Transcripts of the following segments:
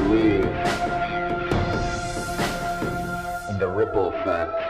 believe in the ripple effect.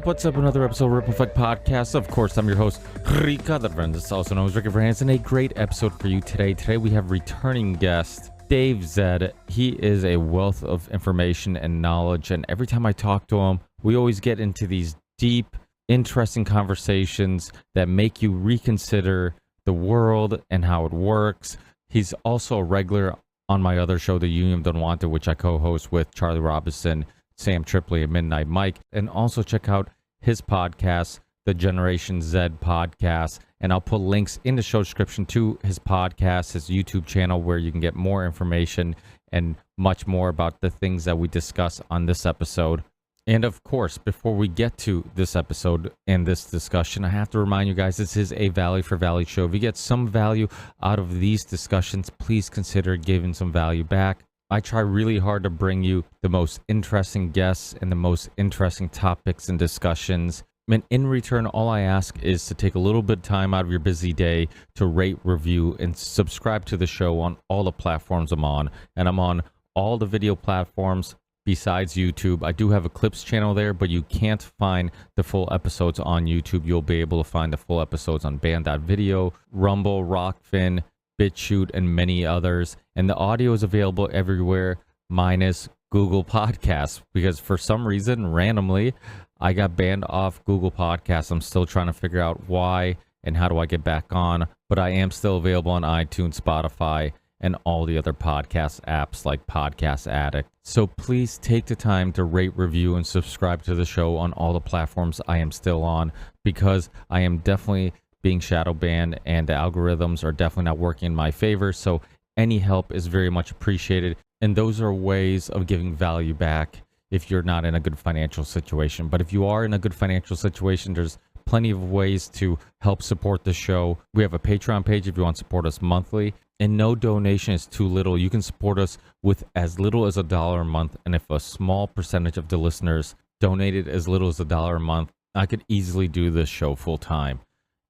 What's up? Another episode of Ripple Effect Podcast. Of course, I'm your host, Ricardo Fernandez, also known as Ricky Fernandez, and a great episode for you today. Today we have returning guest, Dave Zed. He is a wealth of information and knowledge, and every time I talk to him, we always get into these deep, interesting conversations that make you reconsider the world and how it works. He's also a regular on my other show, The Union Don't Want It, which I co-host with Charlie Robinson, Sam Tripoli, and Midnight Mike. And also check out his podcast, the Generation Z podcast. And I'll put links in the show description to his podcast, his YouTube channel, where you can get more information and much more about the things that we discuss on this episode. And of course, before we get to this episode and this discussion, I have to remind you guys, this is a Value for Value show. If you get some value out of these discussions, please consider giving some value back. I try really hard to bring you the most interesting guests and the most interesting topics and discussions. And in return, all I ask is to take a little bit of time out of your busy day to rate, review, and subscribe to the show on all the platforms I'm on. And I'm on all the video platforms besides YouTube. I do have a clips channel there, but you can't find the full episodes on YouTube. You'll be able to find the full episodes on Band.video, Rumble, Rockfin, BitChute, and many others. And the audio is available everywhere minus Google Podcasts, because for some reason, randomly, I got banned off Google Podcasts. I'm still trying to figure out why and how do I get back on, but I am still available on iTunes, Spotify, and all the other podcast apps like Podcast Addict. So please take the time to rate, review, and subscribe to the show on all the platforms I am still on, because I am definitely being shadow banned and the algorithms are definitely not working in my favor. So any help is very much appreciated. And those are ways of giving value back if you're not in a good financial situation. But if you are in a good financial situation, there's plenty of ways to help support the show. We have a Patreon page if you want to support us monthly, and no donation is too little. You can support us with as little as $1 a month. And if a small percentage of the listeners donated as little as $1 a month, I could easily do this show full time.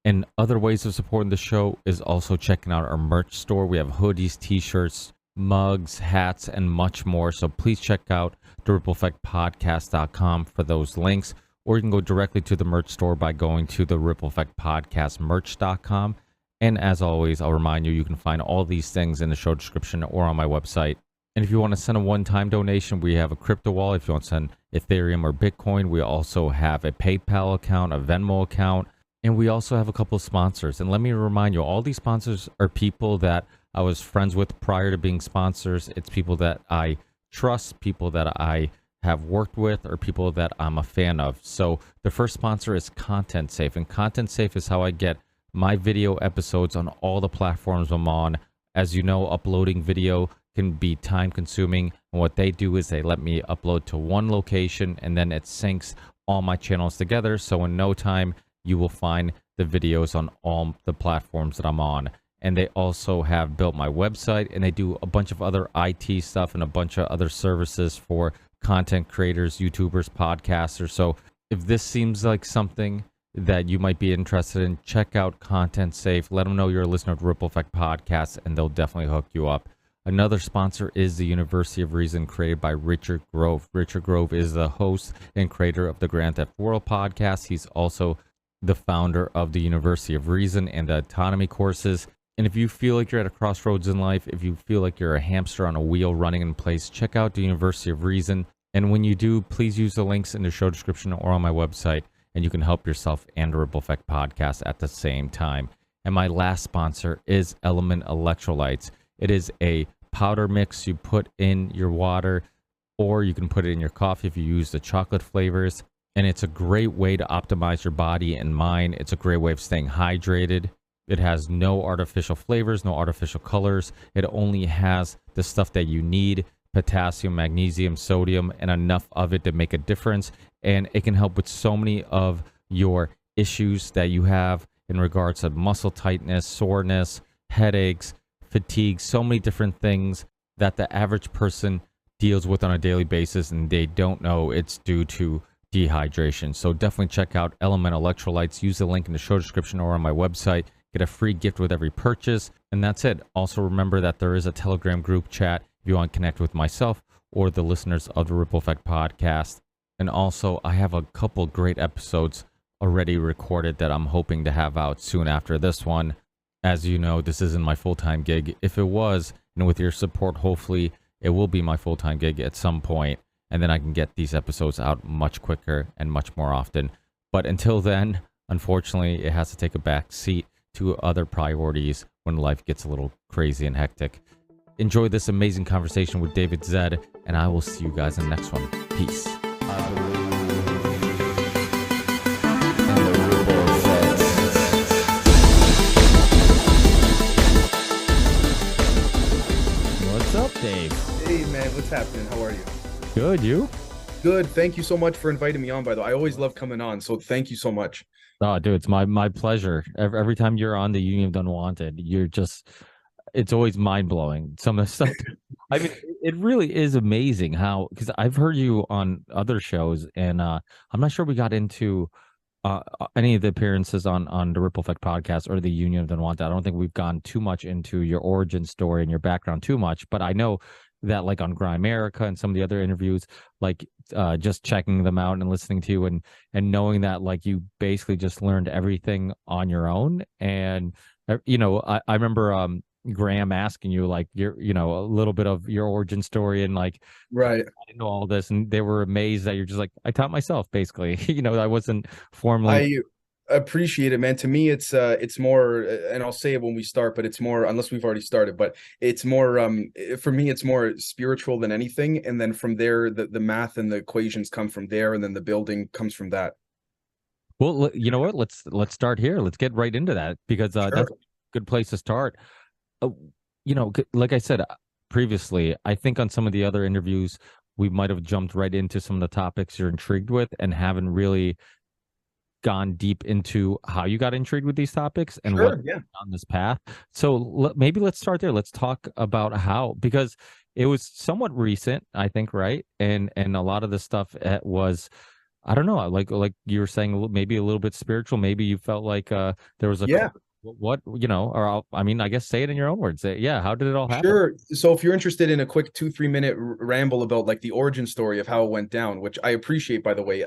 And other ways of supporting the show is also checking out our merch store. We have hoodies, t-shirts, mugs, hats, and much more. So please check out therippleeffectpodcast.com for those links. Or you can go directly to the merch store by going to the Ripple Effect Podcast merch.com. And as always, I'll remind you, you can find all these things in the show description or on my website. And if you want to send a one-time donation, we have a crypto wallet. If you want to send Ethereum or Bitcoin, we also have a PayPal account, a Venmo account. And we also have a couple of sponsors. And let me remind you, all these sponsors are people that I was friends with prior to being sponsors. It's people that I trust, people that I have worked with, or people that I'm a fan of. So the first sponsor is Content Safe. And Content Safe is how I get my video episodes on all the platforms I'm on. As you know, uploading video can be time consuming. And what they do is they let me upload to one location and then it syncs all my channels together. So in no time, you will find the videos on all the platforms that I'm on. And they also have built my website, and they do a bunch of other IT stuff and a bunch of other services for content creators, YouTubers, podcasters. So if this seems like something that you might be interested in, check out Content Safe. Let them know you're a listener to Ripple Effect Podcast, and they'll definitely hook you up. Another sponsor is the University of Reason, created by Richard Grove. Richard Grove is the host and creator of the Grand Theft World podcast. He's also the founder of the University of Reason and the autonomy courses. And if you feel like you're at a crossroads in life, if you feel like you're a hamster on a wheel running in place, check out the University of Reason. And when you do, please use the links in the show description or on my website, and you can help yourself and the Ripple Effect Podcast at the same time. And my last sponsor is Element Electrolytes. It is a powder mix you put in your water, or you can put it in your coffee if you use the chocolate flavors. And it's a great way to optimize your body and mind. It's a great way of staying hydrated. It has no artificial flavors, no artificial colors. It only has the stuff that you need: potassium, magnesium, sodium, and enough of it to make a difference. And it can help with so many of your issues that you have in regards to muscle tightness, soreness, headaches, fatigue, so many different things that the average person deals with on a daily basis, and they don't know it's due to dehydration. So definitely check out Element Electrolytes. Use the link in the show description or on my website. Get a free gift with every purchase. And that's it. Also remember that there is a Telegram group chat if you want to connect with myself or the listeners of the Ripple Effect podcast. And also, I have a couple great episodes already recorded that I'm hoping to have out soon after this one. As you know, this isn't my full-time gig. If it was, and with your support, hopefully it will be my full-time gig at some point, and then I can get these episodes out much quicker and much more often. But until then, unfortunately, it has to take a back seat to other priorities when life gets a little crazy and hectic. Enjoy this amazing conversation with David Zed, and I will see you guys in the next one. Peace. What's up, Dave? Hey man, what's happening? How are you? Good, you? Good. Thank you so much for inviting me on, by the way. I always love coming on, so thank you so much. Oh, dude, it's my pleasure. Every time you're on the Union of Unwanted, it's always mind blowing. Some of the stuff. I mean, it really is amazing how, because I've heard you on other shows, and I'm not sure we got into any of the appearances on the Ripple Effect podcast or the Union of Unwanted. I don't think we've gone too much into your origin story and your background too much, but I know that like on Grimerica and some of the other interviews, like just checking them out and listening to you and knowing that like you basically just learned everything on your own. And I remember Graham asking you like a little bit of your origin story, and like Right. I didn't know all this, and they were amazed that you're just like, I taught myself basically. I wasn't formally. I appreciate it, man. To me, it's more, and I'll say it when we start, but it's more, unless we've already started, but it's more, for me, it's more spiritual than anything. And then from there, the math and the equations come from there, and then the building comes from that. Well, you know what? Let's start here. Let's get right into that, because Sure. that's a good place to start. Like I said previously, I think on some of the other interviews, we might have jumped right into some of the topics you're intrigued with and haven't really gone deep into how you got intrigued with these topics and Sure, what yeah. on this path. So maybe let's start there. Let's talk about how, because it was somewhat recent, I think, right? And a lot of the stuff was, I don't know, like you were saying, maybe a little bit spiritual. Maybe you felt like there was a Yeah. I guess say it in your own words. Yeah, how did it all happen? Sure. So if you're interested in a quick 2-3 minute ramble about like the origin story of how it went down, which I appreciate, by the way,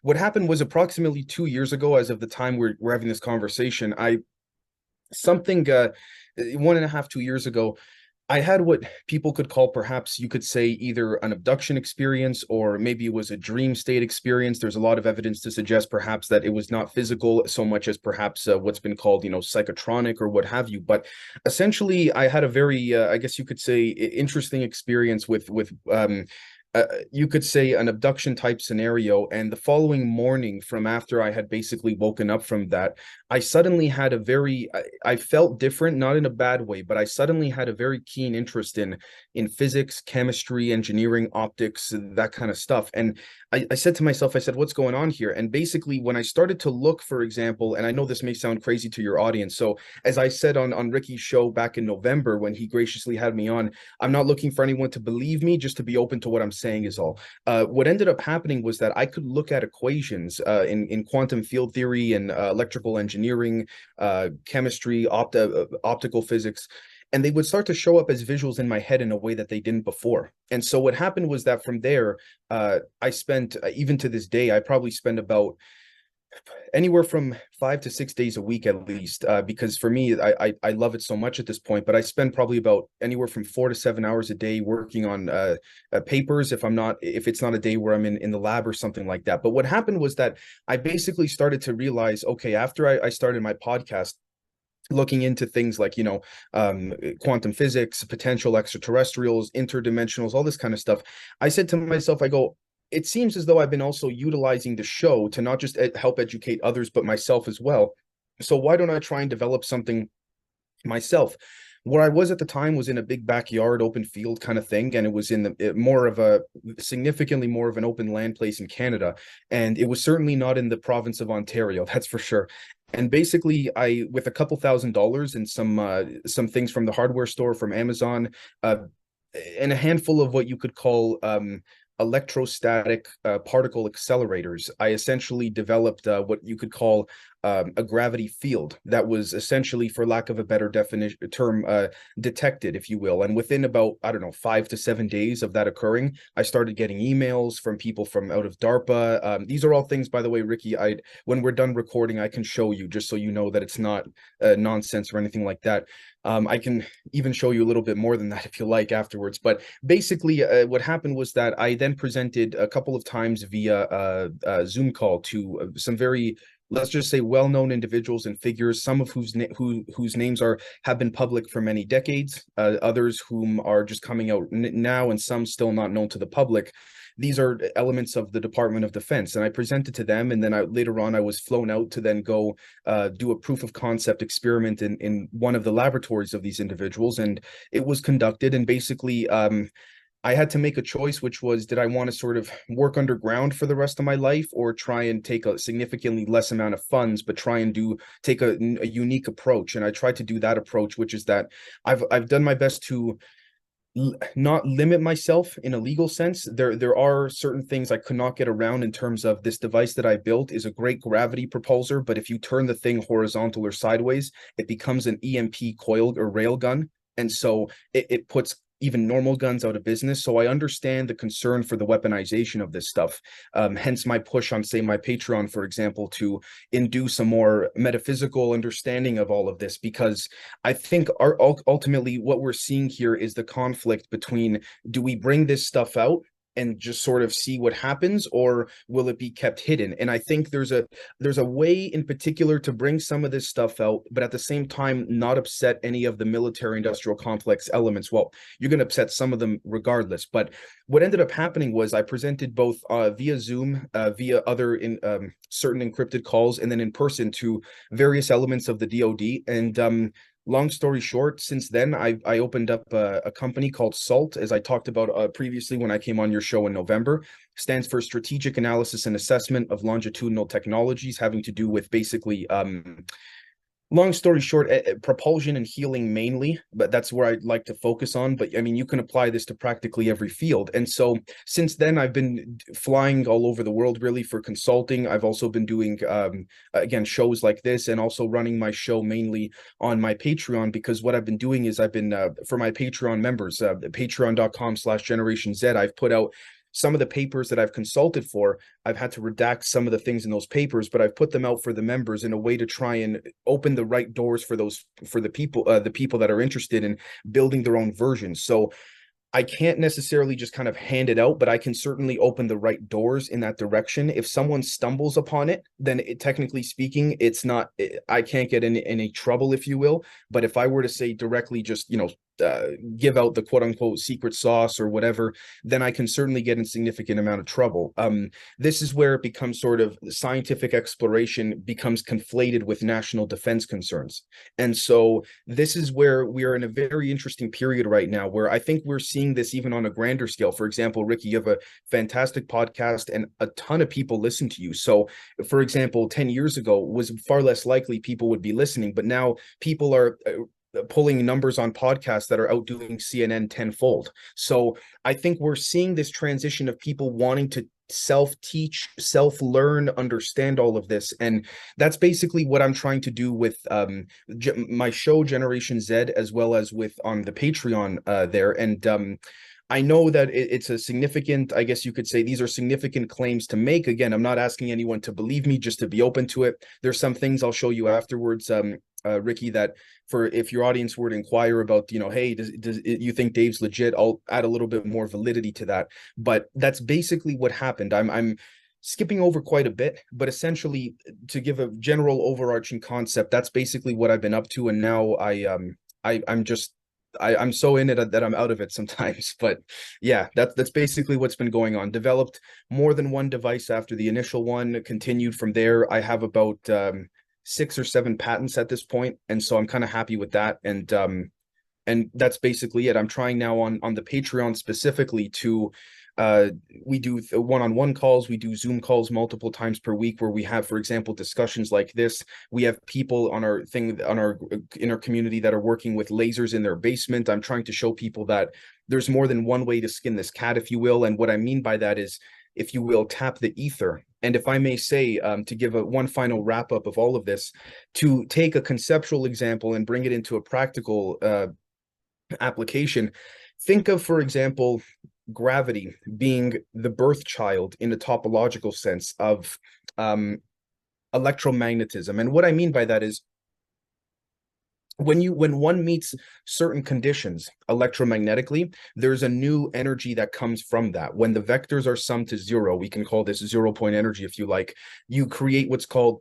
what happened was approximately 2 years ago, as of the time we're having this conversation, 1.5, 2 years ago, I had what people could call, perhaps you could say, either an abduction experience or maybe it was a dream state experience. There's a lot of evidence to suggest perhaps that it was not physical so much as perhaps what's been called, psychotronic or what have you. But essentially, I had a very, I guess you could say, interesting experience with you could say an abduction type scenario. And the following morning, from after I had basically woken up from that, I suddenly had I felt different, not in a bad way, but I suddenly had a very keen interest in physics, chemistry, engineering, optics, that kind of stuff. And I said to myself, I said, what's going on here? And basically, when I started to look, for example, and I know this may sound crazy to your audience. So as I said on Ricky's show back in November, when he graciously had me on, I'm not looking for anyone to believe me, just to be open to what I'm saying is all. What ended up happening was that I could look at equations in quantum field theory and electrical engineering, chemistry, optical physics, and they would start to show up as visuals in my head in a way that they didn't before. And so what happened was that from there, I spent, even to this day, I probably spend about anywhere from 5 to 6 days a week at least, because for me, I love it so much at this point. But I spend probably about anywhere from 4 to 7 hours a day working on papers if it's not a day where I'm in the lab or something like that. But what happened was that I basically started to realize, okay, after I started my podcast, looking into things like, quantum physics, potential extraterrestrials, interdimensionals, all this kind of stuff. I said to myself, I go, it seems as though I've been also utilizing the show to not just help educate others, but myself as well. So why don't I try and develop something myself? Where I was at the time was in a big backyard, open field kind of thing, and it was in more of a significantly more of an open land place in Canada, and it was certainly not in the province of Ontario, that's for sure. And basically, I with a couple $1,000s and some things from the hardware store from Amazon, uh, and a handful of what you could call electrostatic particle accelerators, I essentially developed what you could call a gravity field that was essentially, for lack of a better definition term, detected, if you will. And within about, I don't know, 5 to 7 days of that occurring, I started getting emails from people from out of DARPA. These are all things, by the way, Ricky, when we're done recording, I can show you, just so you know that it's not nonsense or anything like that. I can even show you a little bit more than that if you like afterwards. But basically, what happened was that I then presented a couple of times via Zoom call to some very, let's just say, well-known individuals and figures, some of whose names have been public for many decades, others whom are just coming out now, and some still not known to the public. These are elements of the Department of Defense, and I presented to them, and then later on I was flown out to then go do a proof of concept experiment in one of the laboratories of these individuals, and it was conducted, and basically I had to make a choice, which was, did I want to sort of work underground for the rest of my life, or try and take a significantly less amount of funds, but try and take a unique approach? And I tried to do that approach, which is that I've done my best to not limit myself in a legal sense. There are certain things I could not get around in terms of this device that I built is a great gravity propulsor, but if you turn the thing horizontal or sideways, it becomes an EMP coil or rail gun. And so it puts even normal guns out of business. So I understand the concern for the weaponization of this stuff. Hence my push on, say, my Patreon, for example, to induce a more metaphysical understanding of all of this, because I think ultimately what we're seeing here is the conflict between, do we bring this stuff out and just sort of see what happens, or will it be kept hidden? And I think there's a way in particular to bring some of this stuff out, but at the same time not upset any of the military industrial complex elements. Well, you're going to upset some of them regardless. But what ended up happening was I presented both via Zoom, via other certain encrypted calls, and then in person to various elements of the DoD. And long story short, since then, I opened up a company called SALT, as I talked about previously when I came on your show in November. Stands for Strategic Analysis and Assessment of Longitudinal Technologies, having to do with basically long story short, propulsion and healing mainly, but that's where I'd like to focus on. But I mean, you can apply this to practically every field. And so since then, I've been flying all over the world really for consulting. I've also been doing, again, shows like this, and also running my show mainly on my Patreon, because what I've been doing is I've been, for my Patreon members, patreon.com/Generation Z, I've put out some of the papers that I've consulted for. I've had to redact some of the things in those papers, but I've put them out for the members in a way to try and open the right doors for the people that are interested in building their own versions. So I can't necessarily just kind of hand it out, but I can certainly open the right doors in that direction. If someone stumbles upon it, then technically speaking, I can't get in any trouble, if you will. But if I were to say directly, just, give out the quote unquote secret sauce or whatever, then I can certainly get in significant amount of trouble. This is where it becomes sort of scientific exploration becomes conflated with national defense concerns. And so this is where we are in a very interesting period right now, where I think we're seeing this even on a grander scale. For example, Ricky, you have a fantastic podcast and a ton of people listen to you. So for example, 10 years ago was far less likely people would be listening, but now people are pulling numbers on podcasts that are outdoing CNN tenfold. So I think we're seeing this transition of people wanting to self-teach, self-learn, understand all of this. And that's basically what I'm trying to do with my show Generation Z, as well as with on the Patreon there. And I know that it's a significant, I guess you could say, these are significant claims to make. Again, I'm not asking anyone to believe me, just to be open to it. There's some things I'll show you afterwards, Ricky, that if your audience were to inquire about, hey, does you think Dave's legit, I'll add a little bit more validity to that. But that's basically what happened. I'm skipping over quite a bit, but essentially to give a general overarching concept, that's basically what I've been up to. And now I'm so in it that I'm out of it sometimes. But yeah, that's basically what's been going on. Developed more than one device after the initial one, continued from there. I have about 6 or 7 patents at this point, and so I'm kind of happy with that. And that's basically it. I'm trying now on the Patreon specifically to we do one-on-one calls, we do Zoom calls multiple times per week where we have, for example, discussions like this. We have people on our thing on our in our community that are working with lasers in their basement. I'm trying to show people that there's more than one way to skin this cat, if you will. And what I mean by that is, if you will, tap the ether. And if I may say, to give one final wrap up of all of this, to take a conceptual example and bring it into a practical application, think of, for example, gravity being the birth child in a topological sense of electromagnetism. And what I mean by that is, when one meets certain conditions electromagnetically, there's a new energy that comes from that. When the vectors are summed to zero, we can call this 0 point energy if you like, you create what's called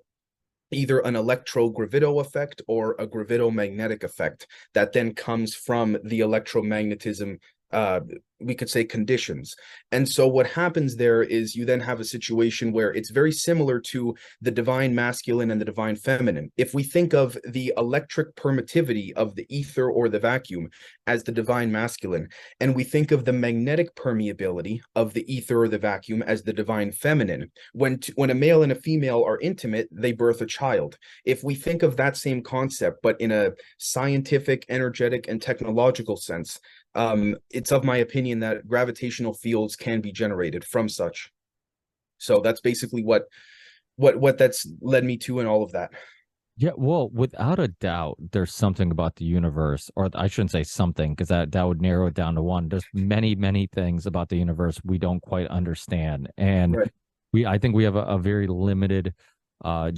either an electrogravito effect or a gravitomagnetic effect that then comes from the electromagnetism, we could say, conditions. And so what happens there is you then have a situation where it's very similar to the divine masculine and the divine feminine. If we think of the electric permittivity of the ether or the vacuum as the divine masculine, and we think of the magnetic permeability of the ether or the vacuum as the divine feminine, when a male and a female are intimate, they birth a child. If we think of that same concept, but in a scientific, energetic, and technological sense, it's of my opinion that gravitational fields can be generated from such. So that's basically what that's led me to and all of that. Yeah, well, without a doubt, there's something about the universe, or I shouldn't say something, because that would narrow it down to one. There's many, many things about the universe we don't quite understand. And Right. I think we have a very limited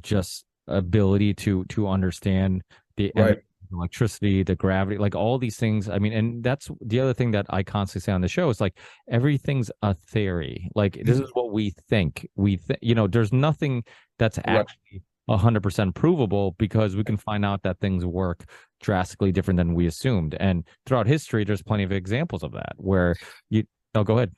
just ability to understand the Right. electricity, the gravity, like all these things. I mean, and that's the other thing that I constantly say on the show is like everything's a theory. Like this is what we think. There's nothing that's Right. actually 100% provable, because we can find out that things work drastically different than we assumed. And throughout history, there's plenty of examples of that where go ahead.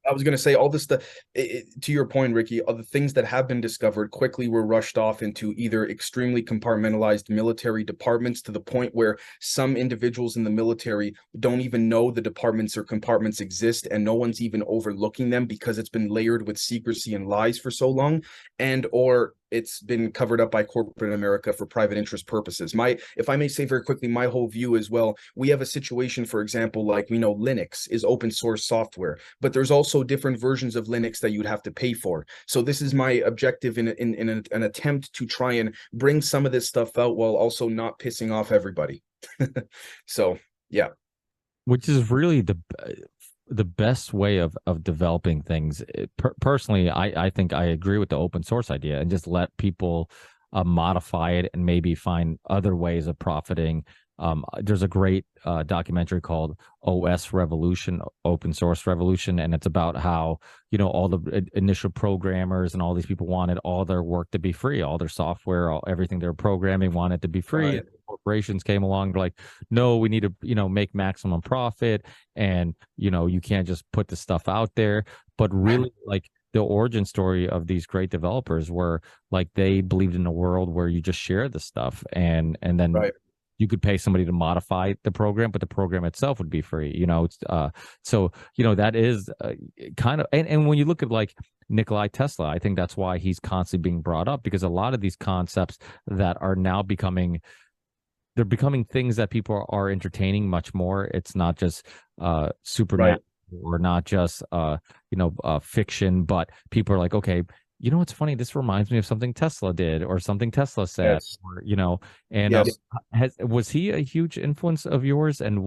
I was going to say all this stuff, to your point, Ricky, all the things that have been discovered quickly were rushed off into either extremely compartmentalized military departments, to the point where some individuals in the military don't even know the departments or compartments exist, and no one's even overlooking them because it's been layered with secrecy and lies for so long, and or it's been covered up by corporate America for private interest purposes. If I may say very quickly, my whole view as well, we have a situation, for example, like we know Linux is open source software, but there's also different versions of Linux that you'd have to pay for. So this is my objective in an attempt to try and bring some of this stuff out while also not pissing off everybody. So yeah. Which is really the best way of developing things. Personally, I think I agree with the open source idea, and just let people modify it and maybe find other ways of profiting. There's a great documentary called OS Revolution, Open Source Revolution, and it's about how, all the initial programmers and all these people wanted all their work to be free, all their software, everything they were programming wanted to be free. Right. Corporations came along, they're like, no, we need to, make maximum profit, and you can't just put the stuff out there. But really, like, the origin story of these great developers were like they believed in a world where you just share the stuff, and then Right. you could pay somebody to modify the program, but the program itself would be free. So that is kind of, and when you look at like Nikolai Tesla, I think that's why he's constantly being brought up, because a lot of these concepts that are now becoming things that people are entertaining much more. It's not just supernatural, or not just fiction, but people are like, okay, what's funny? This reminds me of something Tesla did, or something Tesla said, Yes. or and Yes. was he a huge influence of yours? And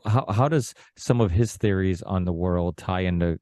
how does some of his theories on the world tie into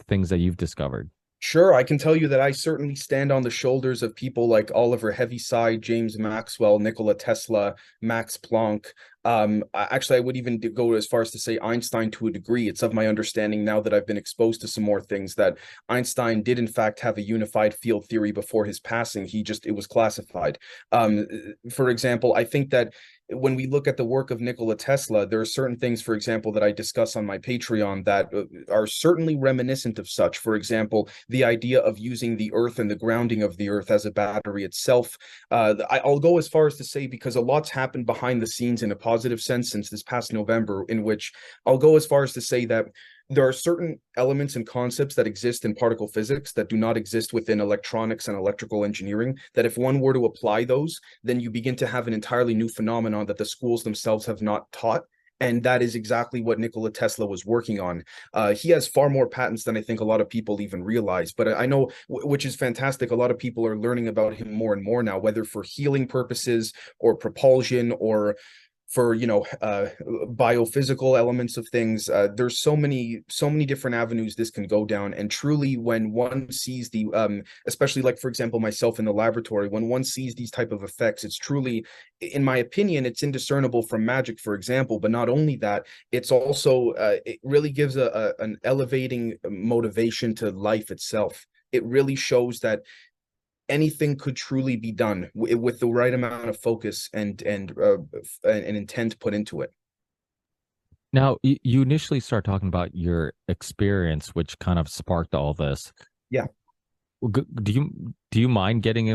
things that you've discovered? Sure, I can tell you that I certainly stand on the shoulders of people like Oliver Heaviside, James Maxwell, Nikola Tesla, Max Planck. Actually, I would even go as far as to say Einstein to a degree. It's of my understanding now that I've been exposed to some more things that Einstein did in fact have a unified field theory before his passing. It was classified. For example, I think that when we look at the work of Nikola Tesla, there are certain things, for example, that I discuss on my Patreon that are certainly reminiscent of such. For example, the idea of using the earth and the grounding of the earth as a battery itself. I'll go as far as to say, because a lot's happened behind the scenes in a positive sense since this past November, in which I'll go as far as to say that there are certain elements and concepts that exist in particle physics that do not exist within electronics and electrical engineering, that if one were to apply those, then you begin to have an entirely new phenomenon that the schools themselves have not taught. And that is exactly what Nikola Tesla was working on. He has far more patents than I think a lot of people even realize. But I know, which is fantastic, a lot of people are learning about him more and more now, whether for healing purposes or propulsion or for biophysical elements of things. There's so many different avenues this can go down, and truly when one sees the especially like for example myself in the laboratory, when one sees these type of effects, it's truly, in my opinion, it's indiscernible from magic, for example. But not only that, it's also it really gives an elevating motivation to life itself. It really shows that anything could truly be done with the right amount of focus and intent put into it. Now, you initially start talking about your experience, which kind of sparked all this. Yeah. Do you mind getting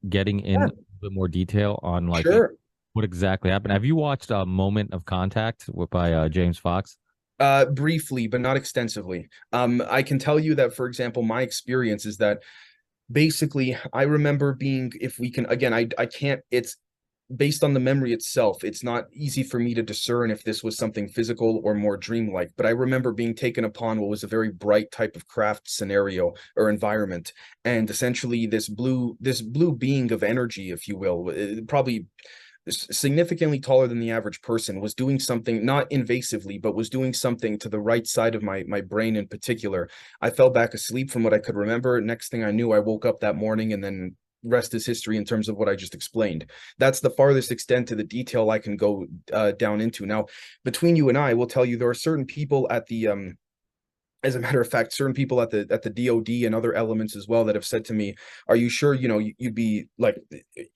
getting in Yeah. a bit more detail on like Sure. what exactly happened? Have you watched a Moment of Contact by James Fox? Briefly, but not extensively. I can tell you that, for example, my experience is that basically I remember being, if we can, again, I can't, it's based on the memory itself. It's not easy for me to discern if this was something physical or more dreamlike, but I remember being taken upon what was a very bright type of craft scenario or environment. And essentially this blue being of energy, if you will, probably significantly taller than the average person, was doing something, not invasively, but was doing something to the right side of my brain in particular. I fell back asleep from what I could remember. Next thing I knew, I woke up that morning, and then rest is history in terms of what I just explained. That's the farthest extent to the detail I can go down into. Now, between you and I will tell you there are certain people at the as a matter of fact, certain people at the DoD and other elements as well that have said to me, "Are you sure? You'd be like,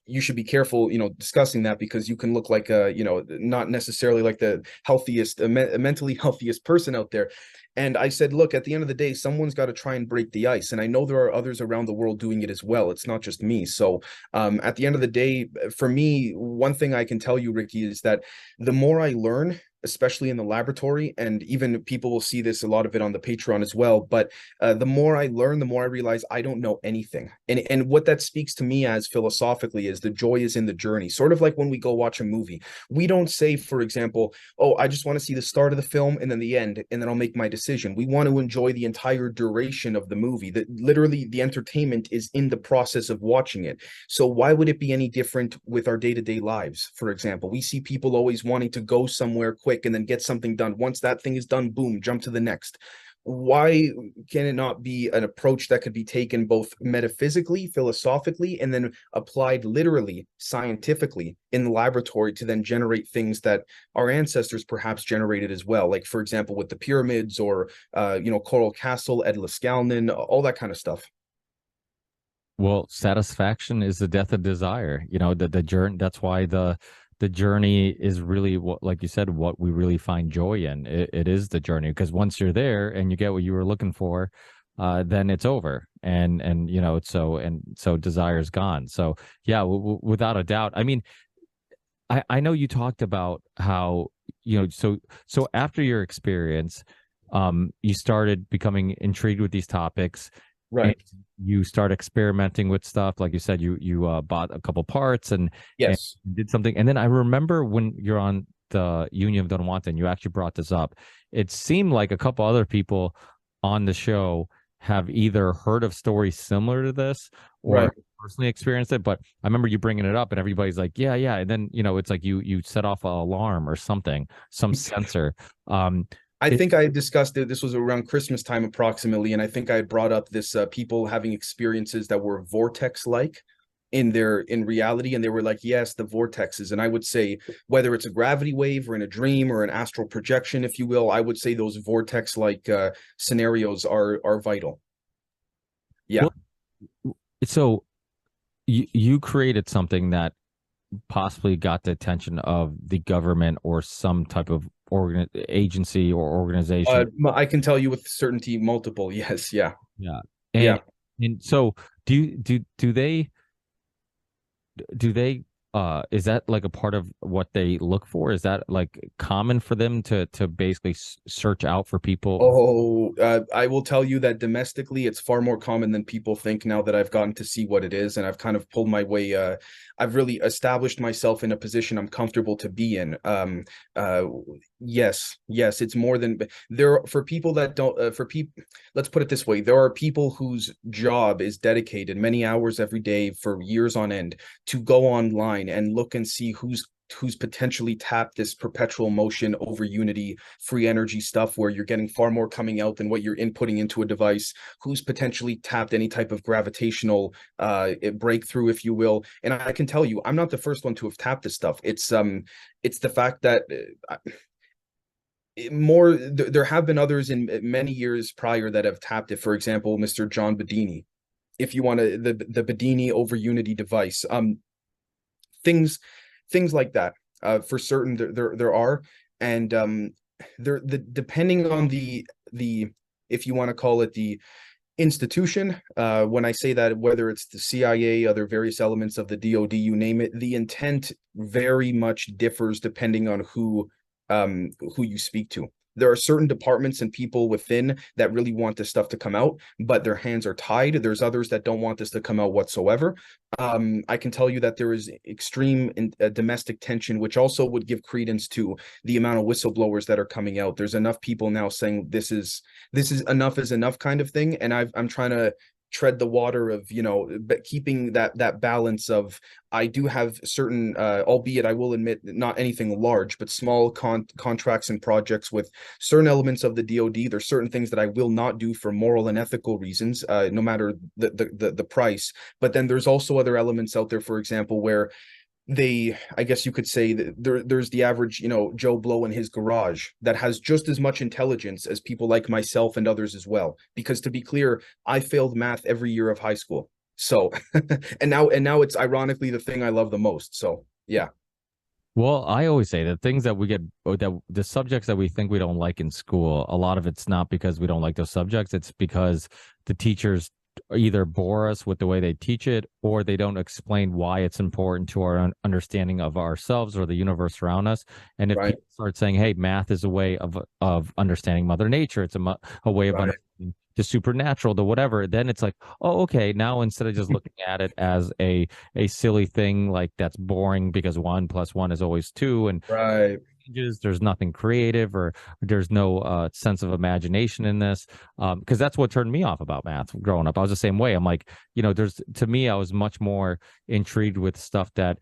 you should be careful, discussing that, because you can look like not necessarily like the healthiest, mentally healthiest person out there." And I said, "Look, at the end of the day, someone's got to try and break the ice, and I know there are others around the world doing it as well. It's not just me." So, at the end of the day, for me, one thing I can tell you, Ricky, is that the more I learn, especially in the laboratory, and even people will see this, a lot of it on the Patreon as well, but the more I learn, the more I realize I don't know anything. And what that speaks to me as philosophically is the joy is in the journey. Sort of like when we go watch a movie, we don't say, for example, "Oh, I just want to see the start of the film and then the end, and then I'll make my decision." We want to enjoy the entire duration of the movie. That literally the entertainment is in the process of watching it. So why would it be any different with our day-to-day lives? For example, we see people always wanting to go somewhere quick and then get something done. Once that thing is done, boom, jump to the next. Why can it not be an approach that could be taken both metaphysically, philosophically, and then applied literally, scientifically in the laboratory to then generate things that our ancestors perhaps generated as well? Like, for example, with the pyramids or, Coral Castle, Ed Lascalainen, all that kind of stuff. Well, satisfaction is the death of desire. The journey. That's why the journey is really what, like you said, what we really find joy in. It is the journey, because once you're there and you get what you were looking for, then it's over, and so desire's gone. So yeah, without a doubt. I mean, I know you talked about how so after your experience, you started becoming intrigued with these topics. Right. You start experimenting with stuff. Like you said, you bought a couple parts and Yes. and did something. And then I remember when you're on the Union of Don Juan, and you actually brought this up. It seemed like a couple other people on the show have either heard of stories similar to this or Right. personally experienced it. But I remember you bringing it up, and everybody's like, "Yeah, yeah." And then it's like you set off an alarm or something, some sensor. I think I had discussed it. This was around Christmas time approximately, and I think I had brought up this people having experiences that were vortex-like, in reality, and they were like, yes, the vortexes. And I would say, whether it's a gravity wave or in a dream or an astral projection, if you will, I would say those vortex like scenarios are vital. Yeah. Well, so you created something that possibly got the attention of the government or some type of agency or organization. I can tell you with certainty, multiple. Yes. Yeah. Yeah. Yeah. And so do they is that like a part of what they look for? Is that like common for them to basically search out for people? Oh, I will tell you that domestically, it's far more common than people think now that I've gotten to see what it is, and I've kind of pulled my way. I've really established myself in a position I'm comfortable to be in. Yes, yes, it's more than there for people that don't. For people, let's put it this way: there are people whose job is dedicated many hours every day for years on end to go online and look and see who's potentially tapped this perpetual motion over unity free energy stuff where you're getting far more coming out than what you're inputting into a device, who's potentially tapped any type of gravitational breakthrough, if you will. And I can tell you, I'm not the first one to have tapped this stuff. It's the fact that there have been others in many years prior that have tapped it. For example, Mr. John Bedini, if you want to, the Bedini over unity device, things like that. For certain, there are, and depending on the if you want to call it the institution. When I say that, whether it's the CIA, other various elements of the DoD, you name it, the intent very much differs depending on who you speak to. There are certain departments and people within that really want this stuff to come out, but their hands are tied. There's others that don't want this to come out whatsoever. I can tell you that there is extreme domestic tension, which also would give credence to the amount of whistleblowers that are coming out. There's enough people now saying this is enough is enough kind of thing, and I'm trying to tread the water of, but keeping that balance of, I do have certain albeit I will admit not anything large, but small contracts and projects with certain elements of the DoD. There's certain things that I will not do for moral and ethical reasons, no matter the price. But then there's also other elements out there, for example, where I guess you could say that there's the average, Joe Blow in his garage that has just as much intelligence as people like myself and others as well. Because to be clear, I failed math every year of high school. So, and now it's ironically the thing I love the most. So, yeah. Well, I always say the things that we get, or that the subjects that we think we don't like in school, a lot of it's not because we don't like those subjects. It's because the teachers either bore us with the way they teach it, or they don't explain why it's important to our understanding of ourselves or the universe around us. And if people start saying, hey, math is a way of understanding Mother Nature, it's a way of understanding the supernatural, the whatever, then it's like, oh, okay, now instead of just looking at it as a silly thing like that's boring because 1 + 1 is always 2, and there's nothing creative, or there's no sense of imagination in this, because that's what turned me off about math growing up. I was the same way. I'm like, to me, I was much more intrigued with stuff that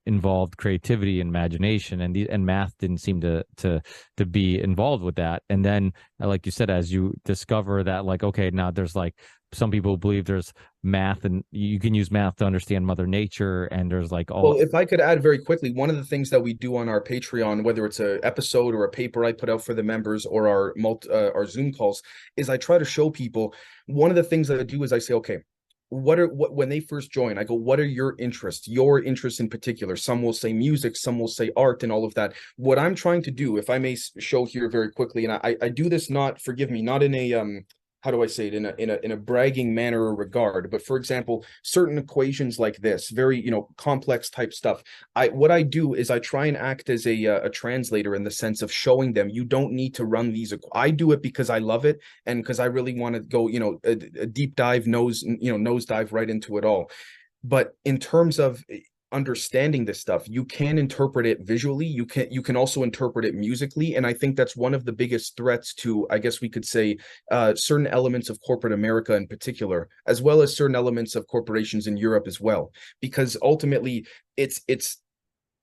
involved creativity and imagination, and math didn't seem to be involved with that. And then, like you said, as you discover that, like, okay, now there's like some people believe there's math and you can use math to understand Mother Nature, and there's like all. Well, if I could add very quickly, one of the things that we do on our Patreon, whether it's an episode or a paper I put out for the members or our Zoom calls, is I try to show people, one of the things that I do is I say, okay, when they first join, I go, what are your interests in particular? Some will say music, some will say art and all of that. What I'm trying to do, if I may show here very quickly, and I do this not, forgive me, not in a how do I say it, in a bragging manner or regard, but for example, certain equations like this, very complex type stuff, what I do is I try and act as a translator, in the sense of showing them you don't need to run these. I do it because I love it, and because I really want to go a deep dive, nose dive right into it all. But in terms of understanding this stuff, you can interpret it visually, you can also interpret it musically, and I think that's one of the biggest threats to, I guess we could say, certain elements of corporate America in particular, as well as certain elements of corporations in Europe as well, because ultimately it's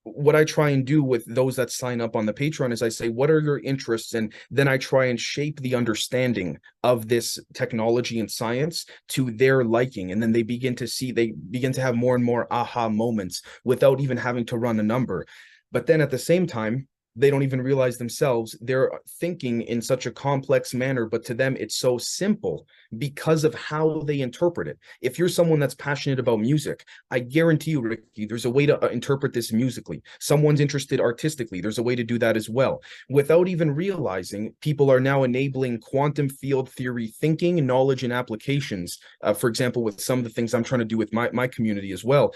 what I try and do with those that sign up on the Patreon is I say, what are your interests? And then I try and shape the understanding of this technology and science to their liking. And then they begin to have more and more aha moments without even having to run a number. But then at the same time, they don't even realize themselves they're thinking in such a complex manner, but to them it's so simple because of how they interpret it. If you're someone that's passionate about music, I guarantee you, Ricky, there's a way to interpret this musically. Someone's interested artistically, there's a way to do that as well. Without even realizing, people are now enabling quantum field theory thinking, knowledge, and applications. For example, with some of the things I'm trying to do with my community as well,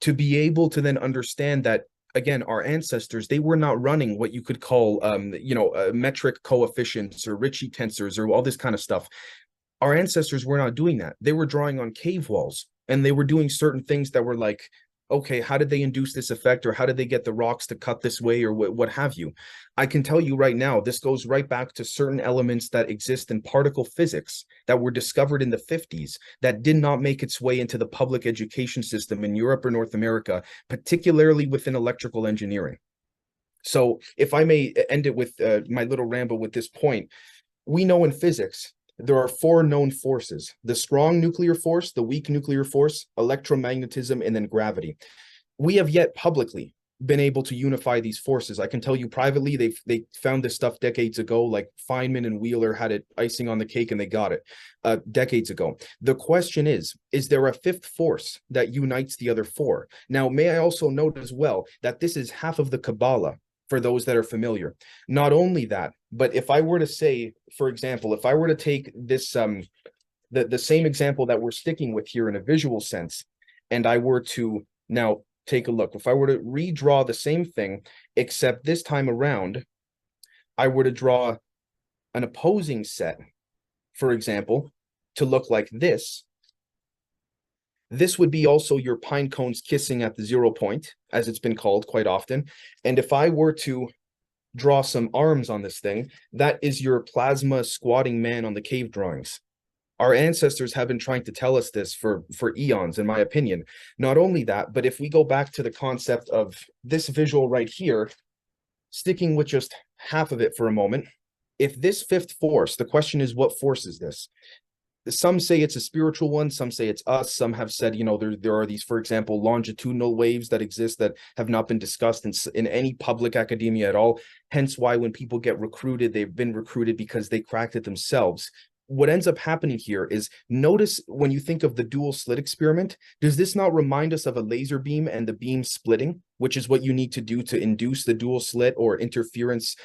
to be able to then understand that, again, our ancestors, they were not running what you could call metric coefficients or Ritchie tensors or all this kind of stuff. Our ancestors were not doing that. They were drawing on cave walls, and they were doing certain things that were like, okay, how did they induce this effect, or how did they get the rocks to cut this way, or what have you? I can tell you right now, this goes right back to certain elements that exist in particle physics that were discovered in the 50s that did not make its way into the public education system in Europe or North America, particularly within electrical engineering. So if I may end it with my little ramble with this point, we know in physics, there are four known forces: the strong nuclear force, the weak nuclear force, electromagnetism, and then gravity. We have yet publicly been able to unify these forces. I can tell you privately, they found this stuff decades ago, like Feynman and Wheeler had it icing on the cake and they got it decades ago. The question is there a fifth force that unites the other four? Now, may I also note as well that this is half of the Kabbalah, for those that are familiar. Not only that, but if I were to say, for example, if I were to take this, the same example that we're sticking with here in a visual sense, and I were to now take a look, if I were to redraw the same thing, except this time around, I were to draw an opposing set, for example, to look like this, this would be also your pine cones kissing at the 0 point, as it's been called quite often. And if I were to draw some arms on this thing, that is your plasma squatting man on the cave drawings. Our ancestors have been trying to tell us this for eons, in my opinion. Not only that, but if we go back to the concept of this visual right here, sticking with just half of it for a moment, if this fifth force, the question is, what force is this? Some say it's a spiritual one, some say it's us, some have said, there are these, for example, longitudinal waves that exist that have not been discussed in any public academia at all. Hence why when people get recruited, they've been recruited because they cracked it themselves. What ends up happening here is, notice when you think of the dual slit experiment, does this not remind us of a laser beam and the beam splitting, which is what you need to do to induce the dual slit or interference,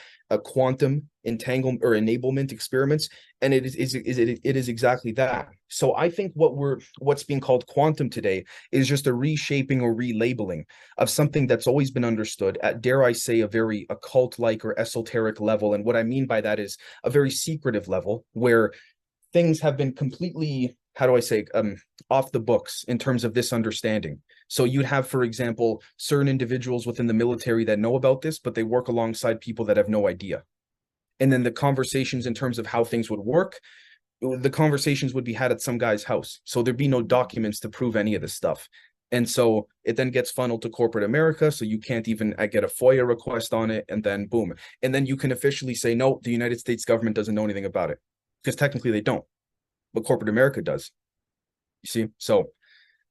quantum entanglement or enablement experiments? And it is exactly that. So I think what's being called quantum today is just a reshaping or relabeling of something that's always been understood at, dare I say, a very occult-like or esoteric level. And what I mean by that is a very secretive level where things have been completely, how do I say, off the books in terms of this understanding. So you'd have, for example, certain individuals within the military that know about this, but they work alongside people that have no idea. And then the conversations in terms of how things would work, the conversations would be had at some guy's house. So there'd be no documents to prove any of this stuff. And so it then gets funneled to corporate America. So you can't even get a FOIA request on it. And then boom. And then you can officially say, no, the United States government doesn't know anything about it, because technically they don't, but corporate America does. You see? So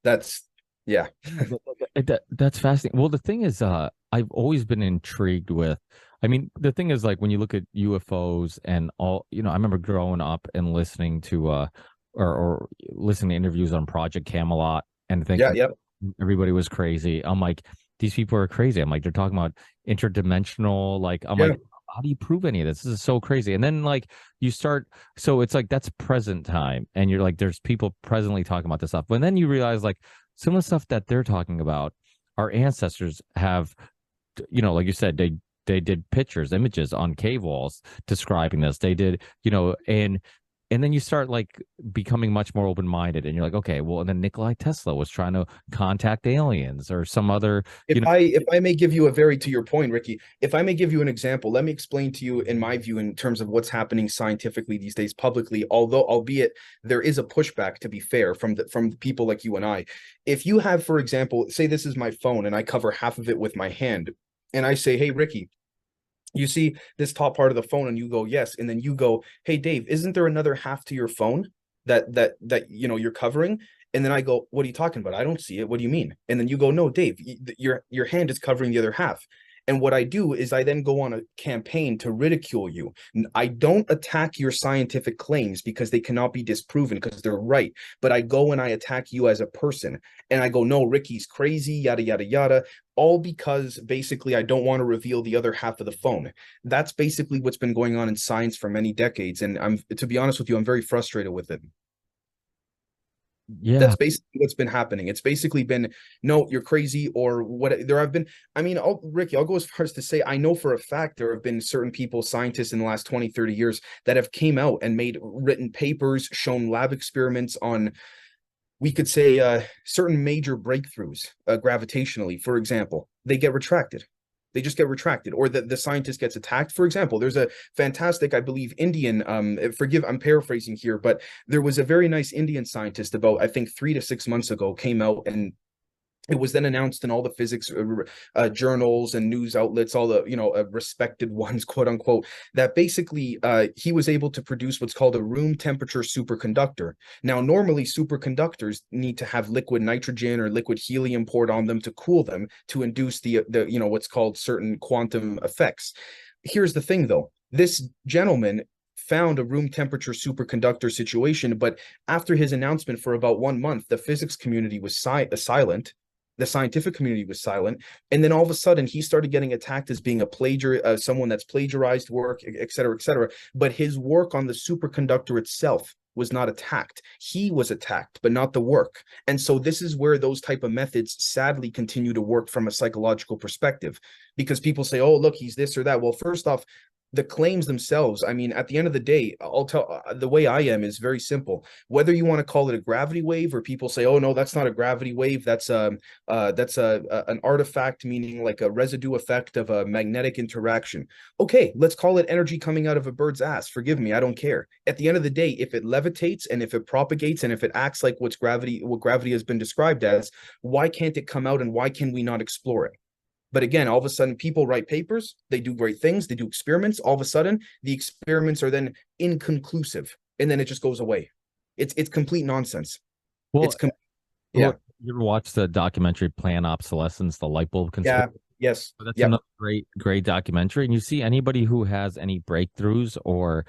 that's, yeah. That's fascinating. Well, the thing is, I've always been intrigued with, I mean, the thing is, like, when you look at UFOs and all, I remember growing up and listening to, or listening to interviews on Project Camelot and thinking everybody was crazy. I'm like, these people are crazy. I'm like, they're talking about interdimensional, like, I'm like, how do you prove any of this? This is so crazy. And then like you start, so it's like, that's present time. And you're like, there's people presently talking about this stuff. But then you realize like some of the stuff that they're talking about, our ancestors have, like you said, they did pictures, images on cave walls describing this. They did, and And then you start like becoming much more open-minded, and you're like, okay, well, and then Nikolai Tesla was trying to contact aliens or some other, If you know. I may give you a very, to your point, Ricky, if I may give you an example, let me explain to you in my view in terms of what's happening scientifically these days publicly, although albeit there is a pushback, to be fair, from the people like you and I. If you have, for example, say this is my phone and I cover half of it with my hand, and I say, hey Ricky, you see this top part of the phone, and you go yes, and then you go, hey Dave, isn't there another half to your phone that you're covering? And then I go, what are you talking about? I don't see it. What do you mean? And then you go, no Dave, your hand is covering the other half. And what I do is I then go on a campaign to ridicule you. I don't attack your scientific claims because they cannot be disproven because they're right. But I go and I attack you as a person. And I go, no, Ricky's crazy, yada, yada, yada. All because basically I don't want to reveal the other half of the phone. That's basically what's been going on in science for many decades. And to be honest with you, I'm very frustrated with it. Yeah. That's basically what's been happening. It's basically been, no, you're crazy, or what. There have been, I mean, Ricky, I'll go as far as to say, I know for a fact there have been certain people, scientists in the last 20, 30 years that have came out and made written papers, shown lab experiments on, we could say, certain major breakthroughs, gravitationally, for example. They get retracted. They just get retracted, or the scientist gets attacked. For example, there's a fantastic, I believe, Indian, forgive, I'm paraphrasing here, but there was a very nice Indian scientist about, I think, 3 to 6 months ago, came out, and it was then announced in all the physics journals and news outlets, all the respected ones, quote unquote, that basically he was able to produce what's called a room temperature superconductor. Now, normally superconductors need to have liquid nitrogen or liquid helium poured on them to cool them to induce the what's called certain quantum effects. Here's the thing, though. This gentleman found a room temperature superconductor situation, but after his announcement for about 1 month, the physics community was silent. The scientific community was silent, and then all of a sudden he started getting attacked as being someone that's plagiarized work, et cetera, et cetera. But his work on the superconductor itself was not attacked. He was attacked, but not the work. And so this is where those type of methods sadly continue to work from a psychological perspective, because people say, oh, look, he's this or that. Well, first off, the claims themselves, I mean, at the end of the day, I'll tell the way I am is very simple. Whether you want to call it a gravity wave, or people say, oh no, that's not a gravity wave, that's an artifact, meaning like a residue effect of a magnetic interaction. Okay, let's call it energy coming out of a bird's ass. Forgive me, I don't care. At the end of the day, if it levitates and if it propagates and if it acts like what gravity has been described as, why can't it come out, and why can we not explore it? But again, all of a sudden, people write papers, they do great things, they do experiments. All of a sudden, the experiments are then inconclusive, and then it just goes away. It's complete nonsense. Well, yeah. You ever watch the documentary Plan Obsolescence, the light bulb conspiracy? Yeah. Yes. That's another great documentary. And you see anybody who has any breakthroughs or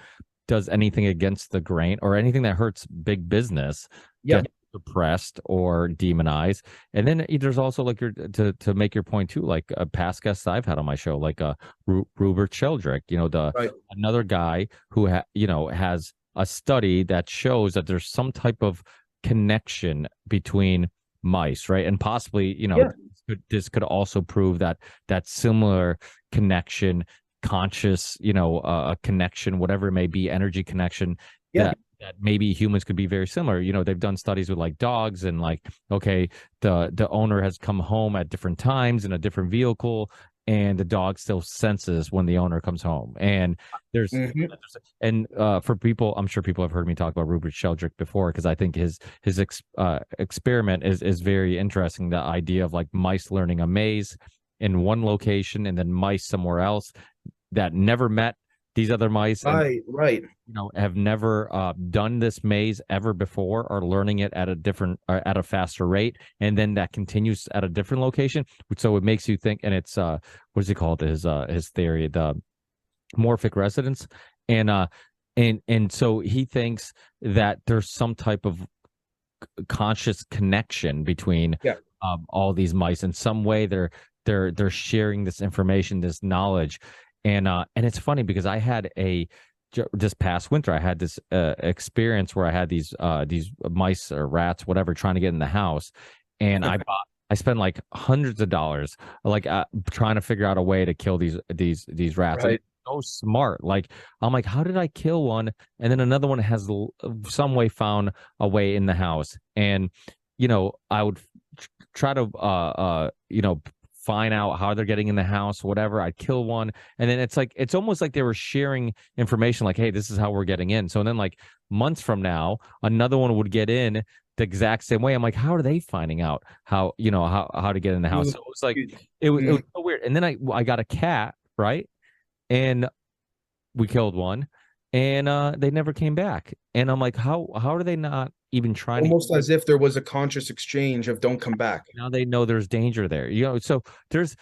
does anything against the grain or anything that hurts big business, get suppressed or demonized. And then there's also like to make your point too, like past guests I've had on my show, like Rupert Sheldrake, another guy who has a study that shows that there's some type of connection between mice, right? And possibly, this could also prove that similar connection, conscious, a connection, whatever it may be, energy connection, that maybe humans could be very similar. They've done studies with like dogs, and like, okay, the owner has come home at different times in a different vehicle, and the dog still senses when the owner comes home. And for people, I'm sure people have heard me talk about Rupert Sheldrake before, because I think his experiment is very interesting. The idea of like mice learning a maze in one location and then mice somewhere else that never met these other mice, have never done this maze ever before, or learning it at a faster rate, and then that continues at a different location. So it makes you think, and it's what is it called? His theory, the morphic resonance, and so he thinks that there's some type of conscious connection between all these mice in some way. They're sharing this information, this knowledge. And it's funny because I had this past winter, I had this experience where I had these mice or rats, whatever, trying to get in the house, and I spent like hundreds of dollars, like trying to figure out a way to kill these rats. Right. so smart. Like I'm like, how did I kill one? And then another one has some way found a way in the house. And I would try to find out how they're getting in the house, whatever. I'd kill one. And then it's almost like they were sharing information like, hey, this is how we're getting in. So then like months from now, another one would get in the exact same way. I'm like, how are they finding out how to get in the house? So it was like it was so weird. And then I got a cat, right? And we killed one, and they never came back. And I'm like, how are they not even trying Almost as if there was a conscious exchange of don't come back. now they know there's danger there. So there's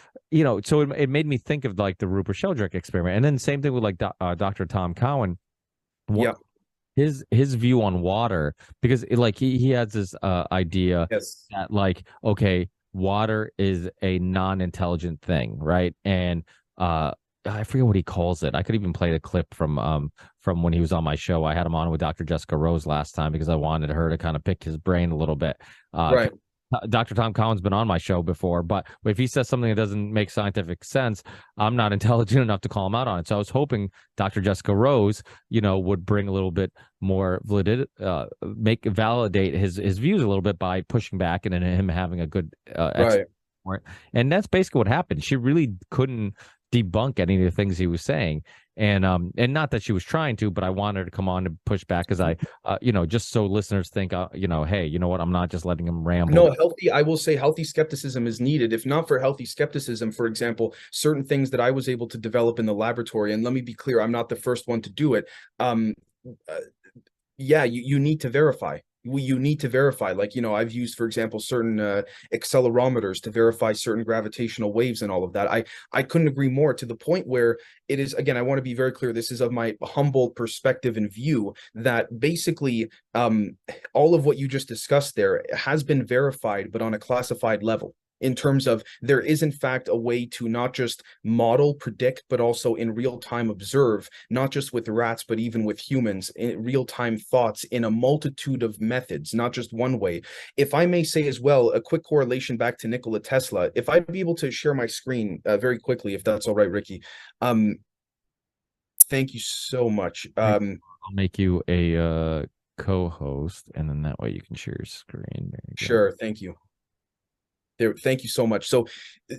so it made me think of like the Rupert Sheldrake experiment. And then same thing with like Dr. Tom Cowan. Yeah. His view on water, because like he has this idea Yes. that like, okay, water is a non-intelligent thing, right? And I forget what he calls it. I could even play the clip from when he was on my show. I had him on with Dr. Jessica Rose last time because I wanted her to kind of pick his brain a little bit. Right. Dr. Tom Collins been on my show before, but if he says something that doesn't make scientific sense, I'm not intelligent enough to call him out on it. So I was hoping Dr. Jessica Rose, would bring a little bit more validity, validate his views a little bit by pushing back and then him having a good Right. for it. And that's basically what happened. She really couldn't debunk any of the things he was saying. And not that she was trying to, but I wanted her to come on and push back because I just so listeners think hey, you know what, I'm not just letting him ramble. No, I will say healthy skepticism is needed. If not for healthy skepticism, for example, certain things that I was able to develop in the laboratory, and let me be clear, I'm not the first one to do it. Yeah, you need to verify. You need to verify. Like, I've used, for example, certain accelerometers to verify certain gravitational waves and all of that. I couldn't agree more, to the point where it is, again, I want to be very clear, this is of my humble perspective and view, that basically all of what you just discussed there has been verified, but on a classified level, in terms of there is in fact a way to not just model, predict, but also in real time observe, not just with rats, but even with humans, in real time thoughts in a multitude of methods, not just one way. If I may say as well, a quick correlation back to Nikola Tesla, if I'd be able to share my screen very quickly, if that's all right, Ricky. Thank you so much. I'll make you a co-host, and then that way you can share your screen. Sure, thank you. There, thank you so much. So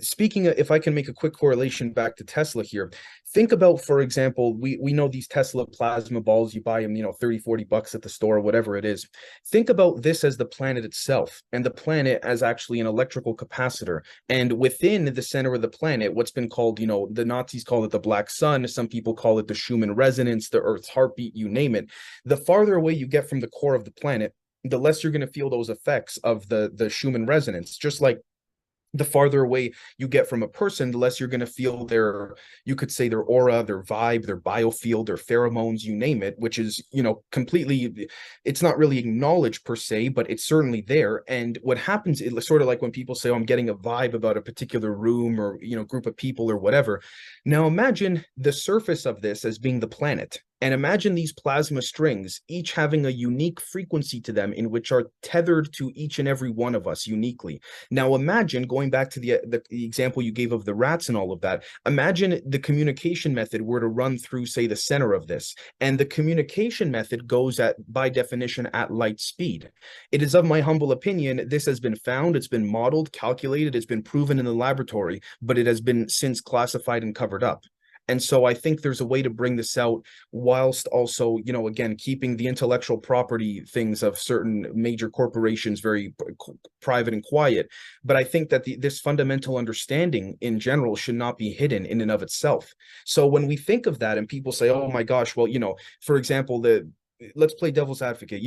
speaking of, if I can make a quick correlation back to Tesla here, think about, for example, we know these Tesla plasma balls, you buy them, 30, 40 bucks at the store, whatever it is. Think about this as the planet itself, and the planet as actually an electrical capacitor. And within the center of the planet, what's been called, the Nazis call it the black sun. Some people call it the Schumann resonance, the Earth's heartbeat, you name it. The farther away you get from the core of the planet, the less you're going to feel those effects of the Schumann resonance. Just like the farther away you get from a person, the less you're going to feel their, you could say, their aura, their vibe, their biofield, their pheromones, you name it, which is, completely, it's not really acknowledged per se, but it's certainly there. And what happens is sort of like when people say, oh, I'm getting a vibe about a particular room or, group of people or whatever. Now imagine the surface of this as being the planet. And imagine these plasma strings, each having a unique frequency to them, in which are tethered to each and every one of us uniquely. Now imagine, going back to the example you gave of the rats and all of that, imagine the communication method were to run through, say, the center of this. And the communication method goes at, by definition, at light speed. It is of my humble opinion, this has been found, it's been modeled, calculated, it's been proven in the laboratory, but it has been since classified and covered up. And so I think there's a way to bring this out whilst also, again, keeping the intellectual property things of certain major corporations very private and quiet. But I think that this fundamental understanding in general should not be hidden in and of itself. So when we think of that and people say, oh my gosh, well, for example, let's play devil's advocate,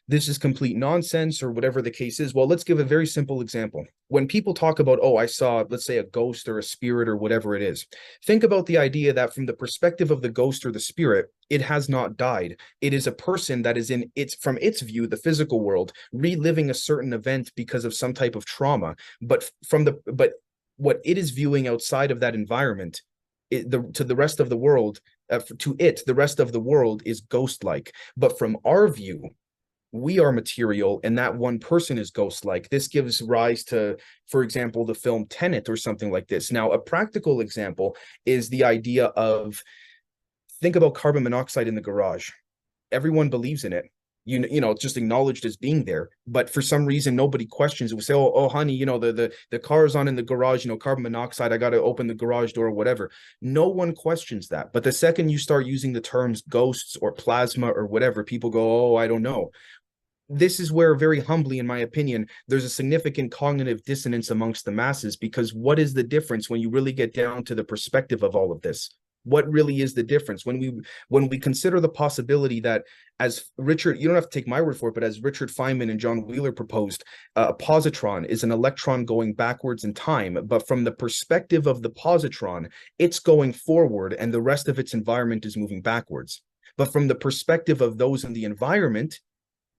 this is complete nonsense or whatever the case is. Well, let's give a very simple example. When people talk about, oh, I saw, let's say, a ghost or a spirit or whatever it is, think about the idea that from the perspective of the ghost or the spirit, it has not died. It is a person that is in its, from its view, the physical world, reliving a certain event because of some type of trauma. But what it is viewing outside of that environment, to the rest of the world, the rest of the world is ghost-like. But from our view, we are material and that one person is ghost-like. This gives rise to, for example, the film Tenet or something like this. Now, a practical example is the idea of, think about carbon monoxide in the garage. Everyone believes in it. You know, it's just acknowledged as being there, but for some reason nobody questions it. We say, oh honey, you know, the car's on in the garage, you know, carbon monoxide, I got to open the garage door or whatever. No one questions that. But the second you start using the terms ghosts or plasma or whatever, people go, oh, I don't know. This is where, very humbly, in my opinion, there's a significant cognitive dissonance amongst the masses, because what is the difference when you really get down to the perspective of all of this? What really is the difference when we consider the possibility that, as Richard, you don't have to take my word for it, but as Richard Feynman and John Wheeler proposed, a positron is an electron going backwards in time, but from the perspective of the positron, it's going forward and the rest of its environment is moving backwards. But from the perspective of those in the environment,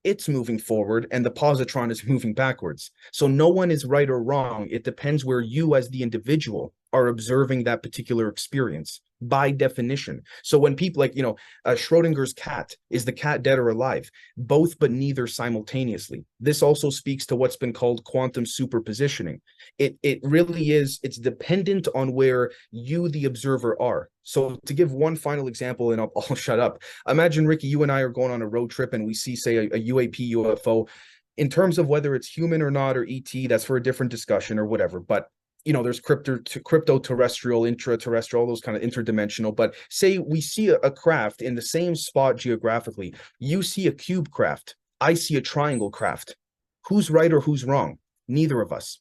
it's moving forward and the positron is moving backwards. So no one is right or wrong. It depends where you as the individual are observing that particular experience by definition. So when people, like, you know, Schrodinger's cat, is the cat dead or alive? Both, but neither simultaneously. This also speaks to what's been called quantum superpositioning. It really is, it's dependent on where you, the observer, are. So to give one final example, and I'll shut up. Imagine, Ricky, you and I are going on a road trip and we see, say, a UAP, UFO. In terms of whether it's human or not, or ET, that's for a different discussion or whatever. But you know, there's crypto-terrestrial, intraterrestrial, all those kind of interdimensional. But say we see a craft in the same spot geographically. You see a cube craft. I see a triangle craft. Who's right or who's wrong? Neither of us.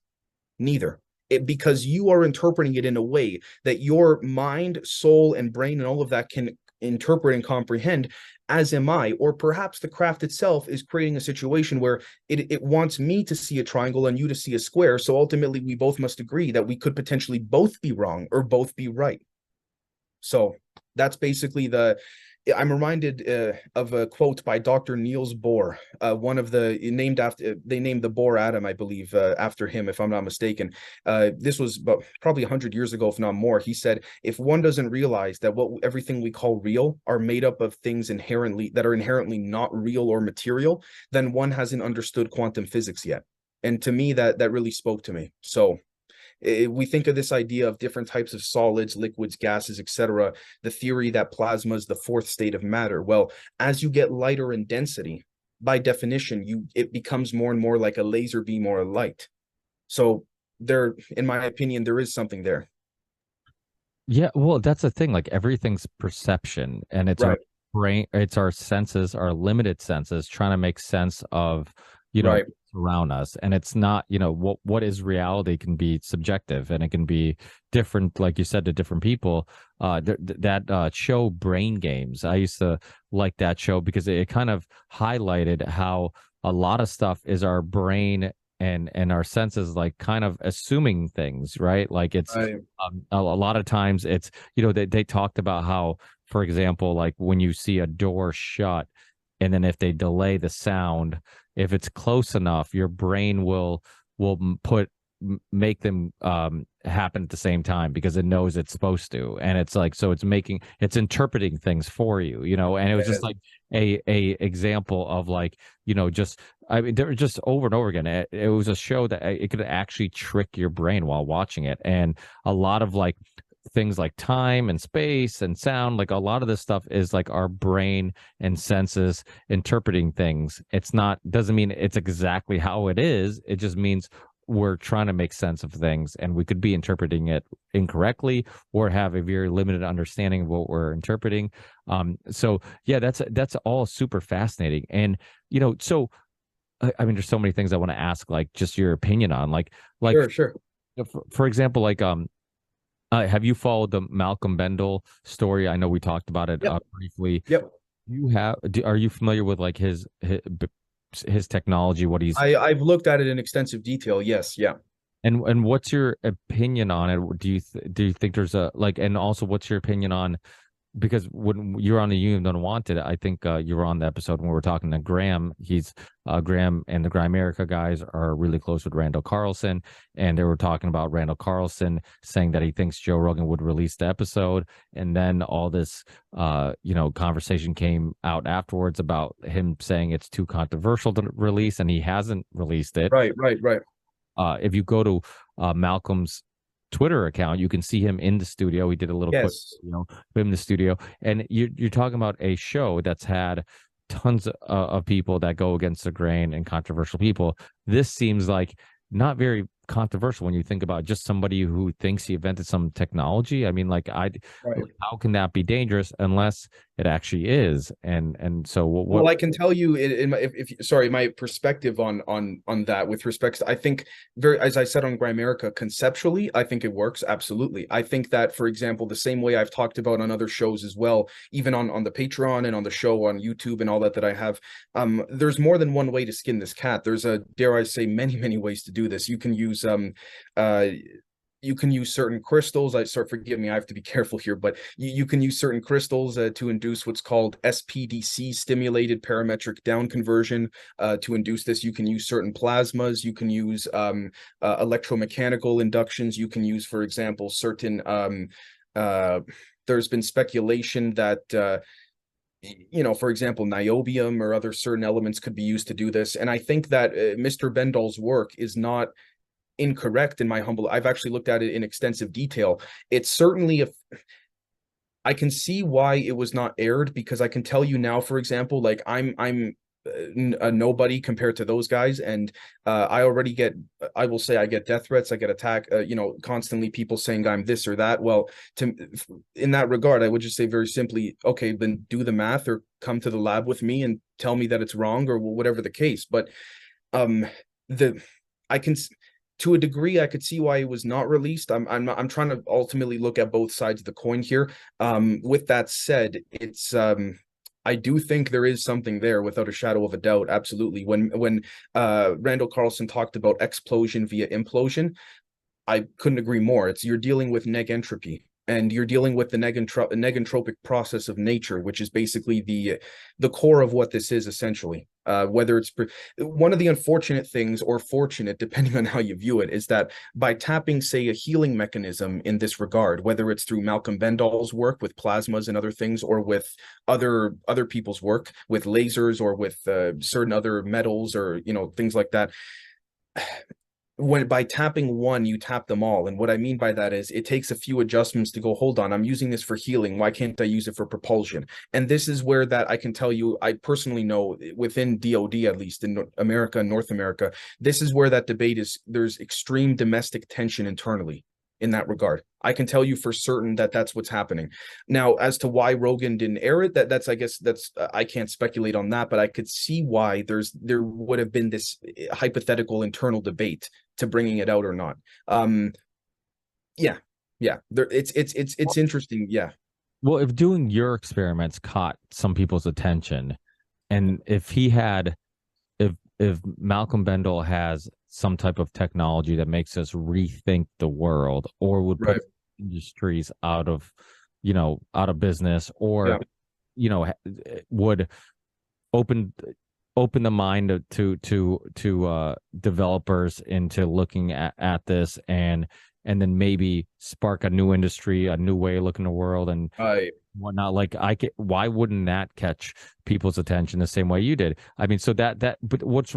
Neither. Because you are interpreting it in a way that your mind, soul, and brain and all of that can interpret and comprehend, as am I. Or perhaps the craft itself is creating a situation where it wants me to see a triangle and you to see a square. So ultimately, we both must agree that we could potentially both be wrong or both be right. So that's basically I'm reminded of a quote by Dr. Niels Bohr, one of the they named the Bohr atom, I believe, after him, if I'm not mistaken. This was probably 100 years ago, if not more. He said, if one doesn't realize that everything we call real are made up of things that are inherently not real or material, then one hasn't understood quantum physics yet. And to me, that really spoke to me. So we think of this idea of different types of solids, liquids, gases, etc. The theory that plasma is the fourth state of matter. Well, as you get lighter in density, by definition, it becomes more and more like a laser beam or a light. So there, in my opinion, there is something there. Yeah, well, that's the thing. Like, everything's perception, and it's Right. our brain, it's our senses, our limited senses, trying to make sense of, you know, Right. around us. And it's not, you know, what is reality can be subjective, and it can be different, like you said, to different people. That show Brain Games, I used to like that show because it kind of highlighted how a lot of stuff is our brain and our senses, like, kind of assuming things, right? Like, it's Right. a lot of times it's, you know, they talked about how, for example, like when you see a door shut, and then if they delay the sound, if it's close enough, your brain will make them happen at the same time, because it knows it's supposed to. And it's like, so it's interpreting things for you, you know. And it was just like a example of, like, you know, just, I mean, they were just over and over again. It was a show that it could actually trick your brain while watching it. And a lot of, like, things like time and space and sound, like, a lot of this stuff is like our brain and senses interpreting things. Doesn't mean it's exactly how it is. It just means we're trying to make sense of things, and we could be interpreting it incorrectly or have a very limited understanding of what we're interpreting. So yeah, that's all super fascinating. And, you know, so I mean, there's so many things I want to ask, like, just your opinion on, like Sure. for example, like, have you followed the Malcolm Bendel story? I know we talked about it briefly. Yep. Are you familiar with, like, his technology, what he's I've looked at it in extensive detail. Yes. Yeah. and what's your opinion on it? Do you think there's and also, what's your opinion on because when you're on the Union Unwanted, I think you were on the episode when we were talking to Graham. He's Graham and the Grimerica guys are really close with Randall Carlson, and they were talking about Randall Carlson saying that he thinks Joe Rogan would release the episode, and then all this conversation came out afterwards about him saying it's too controversial to release, and he hasn't released it. Right. If you go to Malcolm's Twitter account, you can see him in the studio. He did a little quick, in the studio, and you're talking about a show that's had tons of people that go against the grain and controversial people. This seems like not very controversial when you think about just somebody who thinks he invented some technology. I mean, like, how can that be dangerous unless it actually is? And so well, I can tell you in my, my perspective on that with respect to, I think as I said on Grimerica, conceptually, I think it works. Absolutely. I think that, for example, the same way I've talked about on other shows as well, even on the Patreon and on the show on YouTube and all that I have, there's more than one way to skin this cat. There's dare I say, many ways to do this. You can use certain crystals. Forgive me, I have to be careful here, but you can use certain crystals to induce what's called SPDC, stimulated parametric down conversion, to induce this. You can use certain plasmas. You can use electromechanical inductions. You can use, for example, certain there's been speculation that for example, niobium or other certain elements could be used to do this. And I think that Mr. Bendall's work is not incorrect in my humble. I've actually looked at it in extensive detail. It's certainly I can see why it was not aired, because I can tell you now, for example, like I'm a nobody compared to those guys, and I will say I get death threats, I get attack, constantly people saying I'm this or that. Well, in that regard, I would just say very simply, okay, then do the math or come to the lab with me and tell me that it's wrong or whatever the case. But to a degree, I could see why it was not released. I'm trying to ultimately look at both sides of the coin here. With that said, it's I do think there is something there without a shadow of a doubt. Absolutely. When Randall Carlson talked about explosion via implosion, I couldn't agree more. You're dealing with negentropy. And you're dealing with the negentropic process of nature, which is basically the core of what this is essentially. Whether it's one of the unfortunate things, or fortunate, depending on how you view it, is that by tapping, say, a healing mechanism in this regard, whether it's through Malcolm Bendall's work with plasmas and other things, or with other people's work with lasers, or with certain other metals, or things like that. When by tapping one, you tap them all. And what I mean by that is it takes a few adjustments to go, hold on, I'm using this for healing. Why can't I use it for propulsion? And this is where that I can tell you, I personally know within DOD, at least in America and North America, this is where that debate is. There's extreme domestic tension internally in that regard. I can tell you for certain that that's what's happening. Now, as to why Rogan didn't air it, that's I can't speculate on that, but I could see why there would have been this hypothetical internal debate to bringing it out or not. It's interesting. Yeah. Well, if doing your experiments caught some people's attention, and if Malcolm Bendall has some type of technology that makes us rethink the world, or would put industries out of business, or would open the mind to developers into looking at this, and then maybe spark a new industry, a new way of looking at the world and whatnot. Like, why wouldn't that catch people's attention the same way you did? I mean, so but what's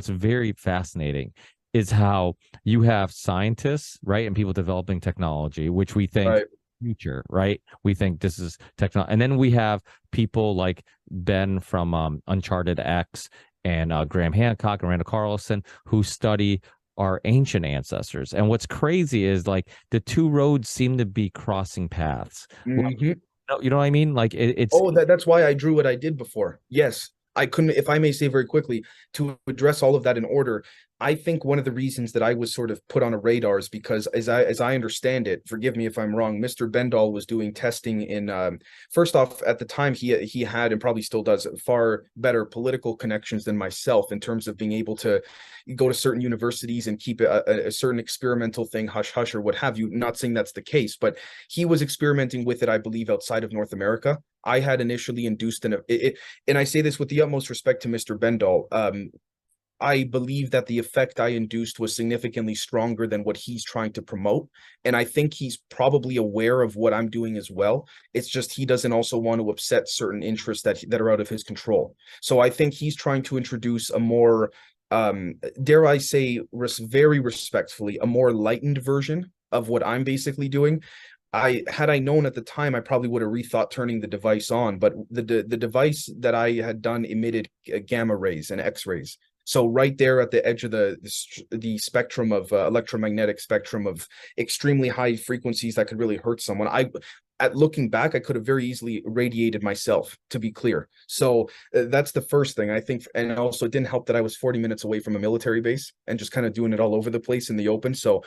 very fascinating is how you have scientists, right, and people developing technology, which we think future, right? We think this is technology, and then we have people like Ben from Uncharted X and Graham Hancock and Randall Carlson, who study our ancient ancestors. And what's crazy is, like, the two roads seem to be crossing paths. Mm-hmm. You know what I mean? Like, it's that's why I drew what I did before. Yes, I couldn't, if I may say very quickly, to address all of that in order. I think one of the reasons that I was sort of put on a radar is because, as I understand it, forgive me if I'm wrong, Mr. Bendall was doing testing in first off, at the time he had, and probably still does, far better political connections than myself in terms of being able to go to certain universities and keep a certain experimental thing hush hush or what have you. Not saying that's the case, but he was experimenting with it, I believe, outside of North America. I had initially induced and I say this with the utmost respect to Mr. Bendall. I believe that the effect I induced was significantly stronger than what he's trying to promote. And I think he's probably aware of what I'm doing as well. It's just he doesn't also want to upset certain interests that are out of his control. So I think he's trying to introduce a more, dare I say, very respectfully, a more lightened version of what I'm basically doing. Had I known at the time, I probably would have rethought turning the device on, but the device that I had done emitted gamma rays and X-rays. So right there at the edge of the spectrum of electromagnetic spectrum of extremely high frequencies that could really hurt someone. At looking back, I could have very easily radiated myself, to be clear. So that's the first thing I think. And also it didn't help that I was 40 minutes away from a military base and just kind of doing it all over the place in the open. So,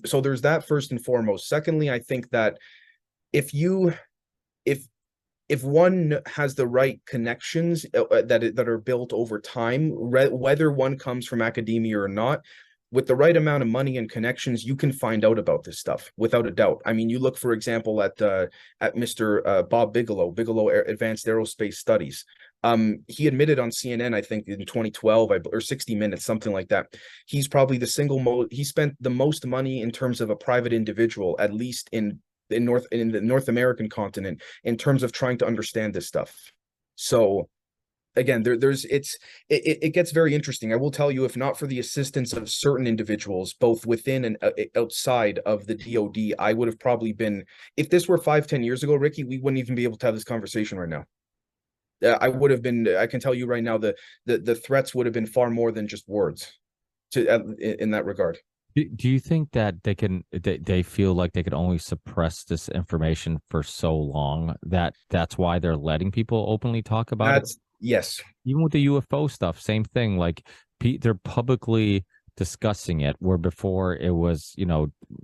so there's that first and foremost. Secondly, I think that if one has the right connections that are built over time, whether one comes from academia or not, with the right amount of money and connections, you can find out about this stuff without a doubt. I mean, you look, for example, at Mr. Bob Bigelow Advanced Aerospace Studies. He admitted on CNN, I think in 2012 or 60 Minutes, something like that. He's probably he spent the most money in terms of a private individual, at least in the North American continent, in terms of trying to understand this stuff. So again, it gets very interesting. I will tell you, if not for the assistance of certain individuals, both within and outside of the DoD, I would have probably been, if this were 5-10 years ago, Ricky, we wouldn't even be able to have this conversation right now. I would have been, I can tell you right now, the threats would have been far more than just words in that regard. Do you think that they feel like they could only suppress this information for so long that's why they're letting people openly talk about it? Yes. Even with the UFO stuff, same thing. Like they're publicly discussing it, where before it was,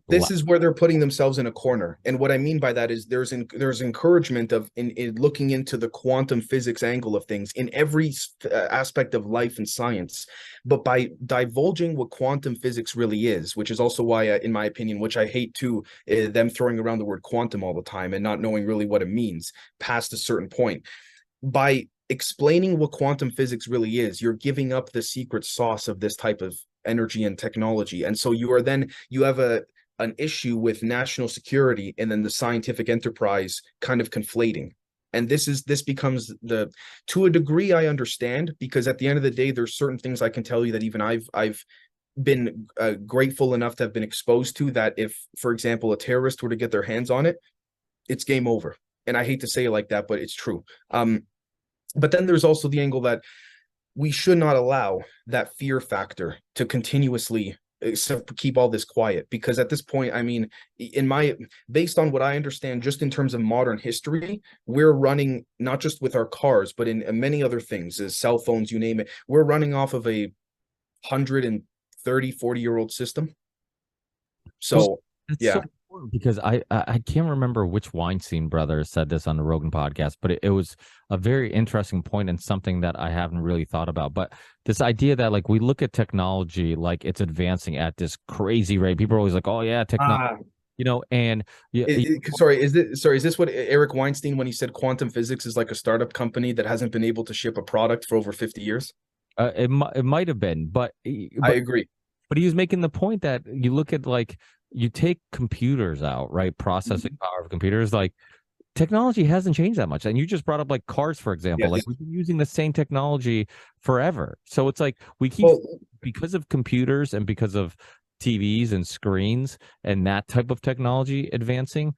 this is where they're putting themselves in a corner. And what I mean by that is there's encouragement in looking into the quantum physics angle of things in every aspect of life and science. But by divulging what quantum physics really is, which is also why, in my opinion, which I hate too, them throwing around the word quantum all the time and not knowing really what it means past a certain point. By explaining what quantum physics really is, you're giving up the secret sauce of this type of energy and technology. And so you have an issue with national security and then the scientific enterprise kind of conflating. And this becomes to a degree I understand, because at the end of the day, there's certain things I can tell you that even I've been grateful enough to have been exposed to, that if, for example, a terrorist were to get their hands on it, it's game over. And I hate to say it like that, but it's true. But then there's also the angle that we should not allow that fear factor to continuously keep all this quiet, because at this point, I mean, based on what I understand, just in terms of modern history, we're running not just with our cars, but in many other things, as cell phones, you name it, we're running off of a 130-40-year-old system. So yeah. So because I can't remember which Weinstein brother said this on the Rogan podcast, but it was a very interesting point and something that I haven't really thought about. But this idea that, like, we look at technology like it's advancing at this crazy rate. People are always like, "Oh yeah, technology," and is this what Eric Weinstein, when he said quantum physics is like a startup company that hasn't been able to ship a product for over 50 years? It might have been, but I agree. But he was making the point that you look at, like, you take computers out, right? Processing power of computers, like, technology hasn't changed that much. And you just brought up, like, cars, for example. Yes. Like, we've been using the same technology forever. So it's like we keep, because of computers and because of TVs and screens and that type of technology advancing,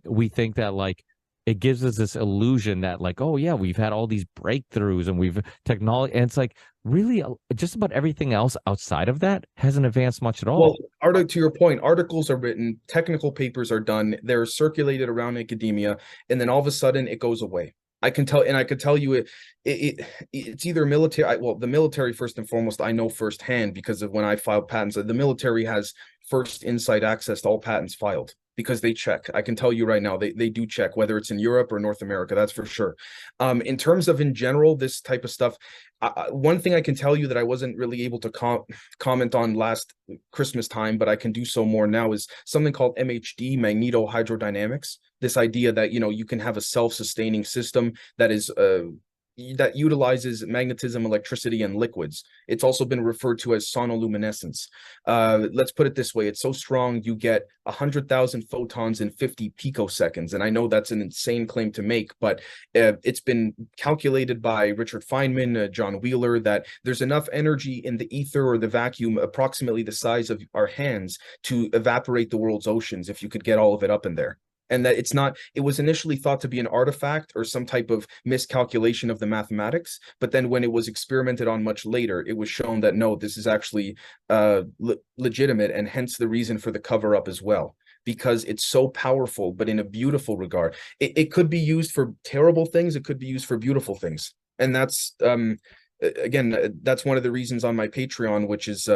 we think that, like, it gives us this illusion that, like, oh yeah, we've had all these breakthroughs and we've technology, and it's like, really, just about everything else outside of that hasn't advanced much at all. Well, to your point, articles are written, technical papers are done, they're circulated around academia, and then all of a sudden it goes away. I can tell, and I could tell you it's either military. Well, the military first and foremost, I know firsthand because of when I filed patents. The military has first inside access to all patents filed because they check. I can tell you right now, they do check whether it's in Europe or North America. That's for sure. In terms of in general, this type of stuff. One thing I can tell you that I wasn't really able to comment on last Christmas time, but I can do so more now is something called MHD, magnetohydrodynamics. This idea that you can have a self-sustaining system that is that utilizes magnetism, electricity, and liquids. It's also been referred to as sonoluminescence. Let's put it this way. It's so strong, you get 100,000 photons in 50 picoseconds. And I know that's an insane claim to make, but it's been calculated by Richard Feynman, John Wheeler, that there's enough energy in the ether or the vacuum, approximately the size of our hands, to evaporate the world's oceans if you could get all of it up in there. And that it was initially thought to be an artifact or some type of miscalculation of the mathematics. But then when it was experimented on much later, it was shown that no, this is actually legitimate, and hence the reason for the cover up as well, because it's so powerful, but in a beautiful regard. It could be used for terrible things. It could be used for beautiful things. And that's again, that's one of the reasons on my Patreon, which is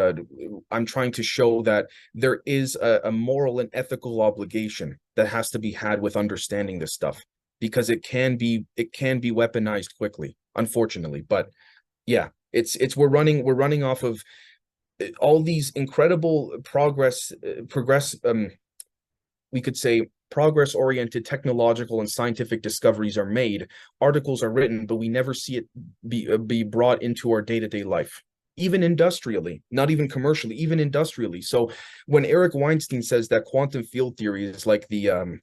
I'm trying to show that there is a moral and ethical obligation that has to be had with understanding this stuff, because it can be weaponized quickly, unfortunately. But yeah, we're running off of all these incredible we could say progress-oriented technological and scientific discoveries are made, articles are written, but we never see it be brought into our day-to-day life, even industrially, not even commercially, even industrially. So when Eric Weinstein says that quantum field theory is like a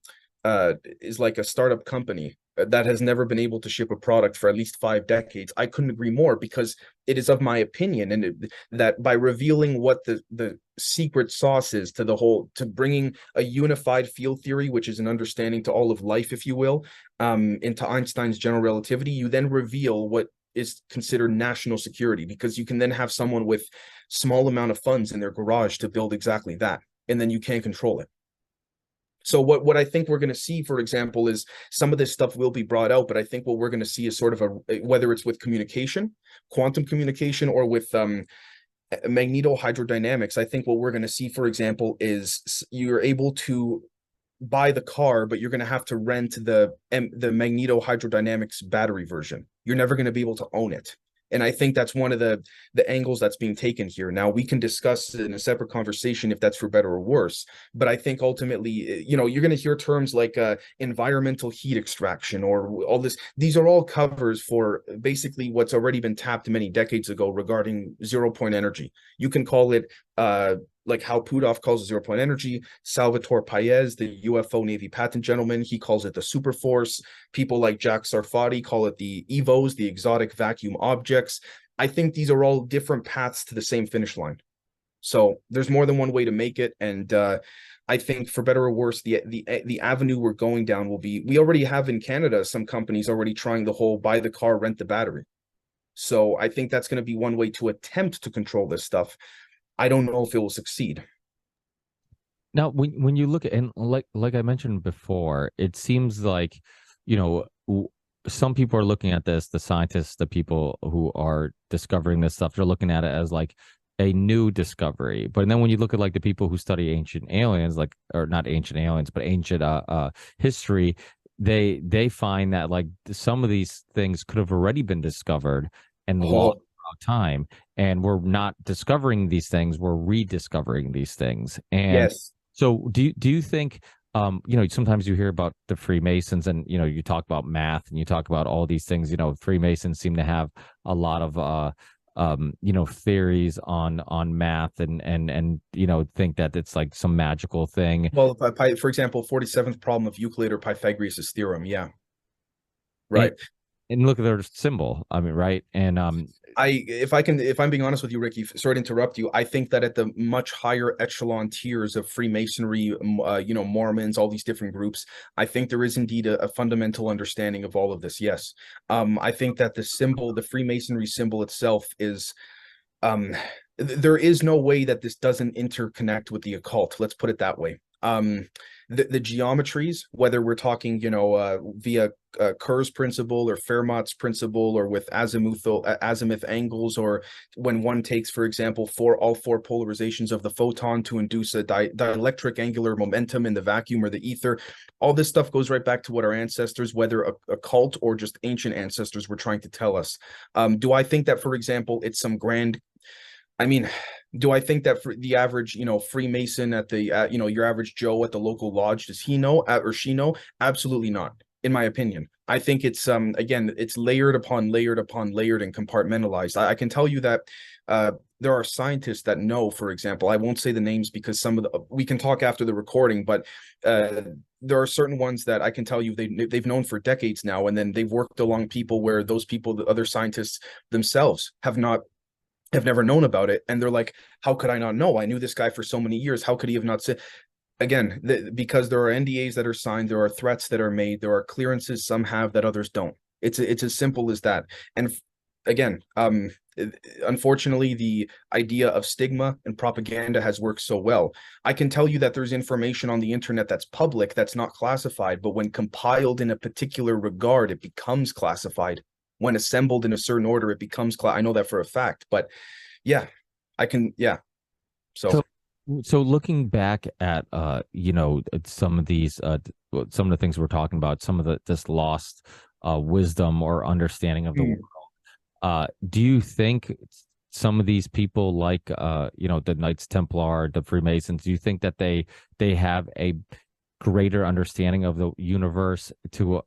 startup company that has never been able to ship a product for at least 5 decades, I couldn't agree more, because it is of my opinion, and that by revealing what the secret sauce is to bringing a unified field theory, which is an understanding to all of life, if you will, into Einstein's general relativity, you then reveal what is considered national security, because you can then have someone with small amount of funds in their garage to build exactly that, and then you can't control it. So what I think we're going to see, for example, is some of this stuff will be brought out, but I think what we're going to see is sort of whether it's with communication, quantum communication, or with magnetohydrodynamics. I think what we're going to see, for example, is you're able to buy the car, but you're going to have to rent the magnetohydrodynamics battery version. You're never going to be able to own it. And I think that's one of the angles that's being taken here. Now, we can discuss in a separate conversation if that's for better or worse. But I think ultimately, you're going to hear terms like environmental heat extraction or all this. These are all covers for basically what's already been tapped many decades ago regarding zero-point energy. You can call it like how Puthoff calls it zero-point energy. Salvatore Pais, the UFO Navy patent gentleman, he calls it the super force. People like Jack Sarfati call it the EVOs, the exotic vacuum objects. I think these are all different paths to the same finish line. So there's more than one way to make it. And I think for better or worse, the avenue we're going down will be, we already have in Canada some companies already trying the whole buy the car, rent the battery. So I think that's going to be one way to attempt to control this stuff. I don't know if it will succeed. Now, when you look at, and like I mentioned before, it seems like, some people are looking at this, the scientists, the people who are discovering this stuff, they're looking at it as like a new discovery. But then when you look at like the people who study ancient aliens, or not ancient aliens, but ancient history, they find that like some of these things could have already been discovered and lost time, and we're not discovering these things, we're rediscovering these things. And yes. So do you think sometimes you hear about the Freemasons, and you talk about math and you talk about all these things, Freemasons seem to have a lot of theories on math and think that it's like some magical thing. Well, for example, 47th problem of Euclid or Pythagoras' theorem. Yeah. Right. And look at their symbol. I mean, right. And if I'm being honest with you, Ricky, sorry to interrupt you, I think that at the much higher echelon tiers of Freemasonry, Mormons, all these different groups, I think there is indeed a fundamental understanding of all of this. Yes. I think that the Freemasonry symbol itself is, there is no way that this doesn't interconnect with the occult. Let's put it that way. The geometries, whether we're talking, via Kerr's principle or Fermat's principle, or with azimuth angles, or when one takes, for example, all four polarizations of the photon to induce a dielectric angular momentum in the vacuum or the ether. All this stuff goes right back to what our ancestors, whether a cult or just ancient ancestors, were trying to tell us. Do I think that, for example, it's some grand, I mean, do I think that for the average, Freemason at the, your average Joe at the local lodge, does he know or she know? Absolutely not, in my opinion. I think it's, again, it's layered upon layered upon layered and compartmentalized. I can tell you that there are scientists that know, for example, I won't say the names because we can talk after the recording, but there are certain ones that I can tell you they've known for decades now, and then they've worked along people where those people, the other scientists themselves, have never known about it, and they're like, how could I not know? I knew this guy for so many years. How could he have not said? Again, because there are NDAs that are signed, there are threats that are made, there are clearances some have that others don't. It's as simple as that. And again, unfortunately, the idea of stigma and propaganda has worked so well. I can tell you that there's information on the internet that's public, that's not classified, but when compiled in a particular regard, it becomes classified. When assembled in a certain order, it becomes I know that for a fact, but yeah, yeah. So looking back at some of the things we're talking about, some of this lost wisdom or understanding of the world, do you think some of these people, like the Knights Templar, the Freemasons, do you think that they have a greater understanding of the universe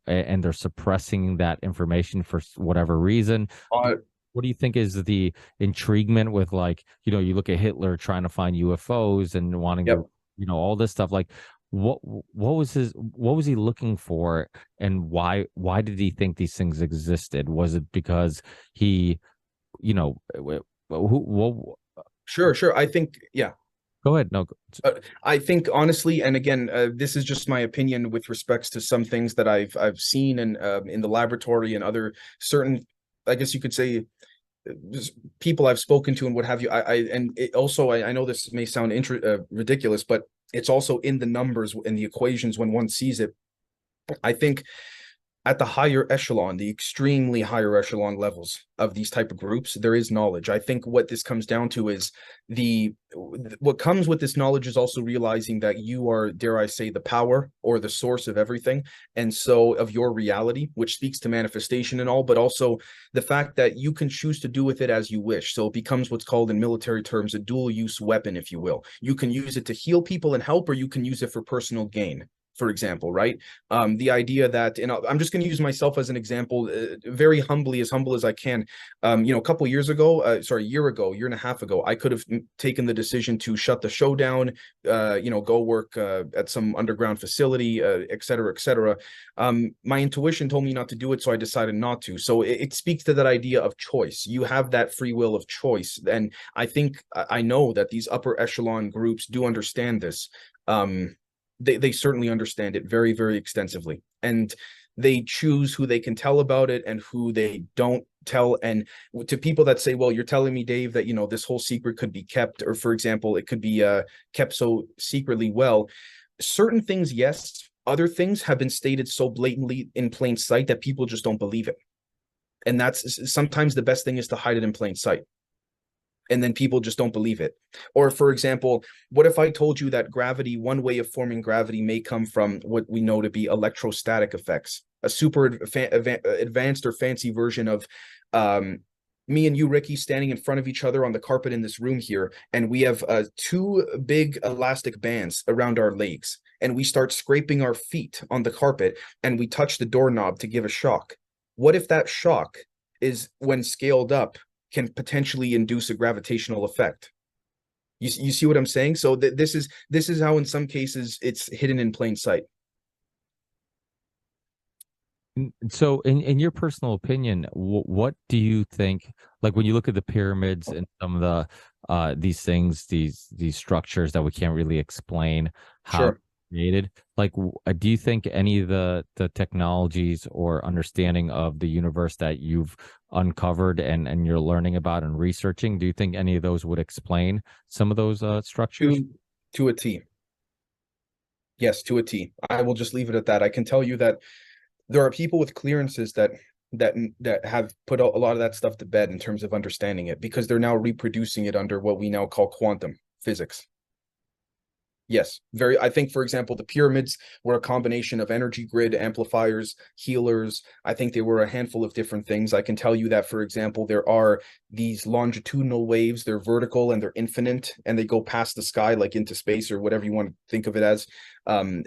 and they're suppressing that information for whatever reason? What do you think is the intriguement with, like, you look at Hitler trying to find UFOs and wanting to, all this stuff, like what was he looking for, and why did he think these things existed? Was it because he, Sure. I think, yeah. Go ahead. No, I think honestly, and again, this is just my opinion with respects to some things that I've seen in the laboratory and other certain, I guess you could say, people I've spoken to and what have you. I know this may sound ridiculous, but it's also in the numbers and the equations when one sees it. I think at the higher echelon, the extremely higher echelon levels of these type of groups, there is knowledge. I think what this comes down to is what comes with this knowledge is also realizing that you are, dare I say, the power or the source of everything. And so of your reality, which speaks to manifestation and all, but also the fact that you can choose to do with it as you wish. So it becomes what's called in military terms a dual use weapon, if you will. You can use it to heal people and help, or you can use it for personal gain, for example, right? The idea that, and I'm just going to use myself as an example, very humbly, as humble as I can. A couple of years ago, a year and a half ago, I could have taken the decision to shut the show down, go work at some underground facility, et cetera, et cetera. My intuition told me not to do it, so I decided not to. So it speaks to that idea of choice. You have that free will of choice. And I know that these upper echelon groups do understand this. They certainly understand it very, very extensively, and they choose who they can tell about it and who they don't tell. And to people that say, well, you're telling me, Dave, that, this whole secret could be kept, or for example, it could be kept so secretly. Well, certain things, yes. Other things have been stated so blatantly in plain sight that people just don't believe it. And that's sometimes the best thing, is to hide it in plain sight. And then people just don't believe it. Or for example, what if I told you that gravity, one way of forming gravity may come from what we know to be electrostatic effects, a super advanced or fancy version of me and you, Ricky, standing in front of each other on the carpet in this room here, and we have two big elastic bands around our legs, and we start scraping our feet on the carpet, and we touch the doorknob to give a shock. What if that shock is, when scaled up, can potentially induce a gravitational effect? You see what I'm saying? So this is how in some cases it's hidden in plain sight. So in your personal opinion, what do you think, like when you look at the pyramids and some of the these things, these structures that we can't really explain how created, like do you think any of the technologies or understanding of the universe that you've uncovered and you're learning about and researching, do you think any of those would explain some of those structures? To a T. Yes, to a T. I will just leave it at that. I can tell you that there are people with clearances that have put a lot of that stuff to bed in terms of understanding it, because they're now reproducing it under what we now call quantum physics. Yes, I think, for example, the pyramids were a combination of energy grid amplifiers, healers. I think they were a handful of different things. I can tell you that, for example, there are these longitudinal waves. They're vertical and they're infinite, and they go past the sky, like into space or whatever you want to think of it as. Um,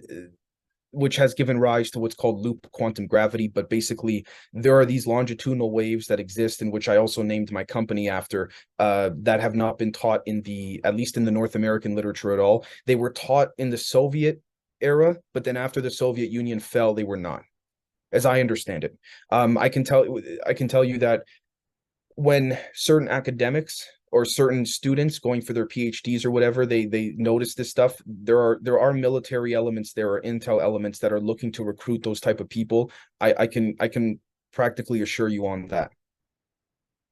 which has given rise to what's called loop quantum gravity. But basically, there are these longitudinal waves that exist, in which I also named my company after, that have not been taught at least in the North American literature at all. They were taught in the Soviet era, but then after the Soviet Union fell, they were not, as I understand it. I can tell you that when certain academics or certain students going for their PhDs or whatever, they notice this stuff, there are military elements, there are intel elements that are looking to recruit those type of people. I can practically assure you on that.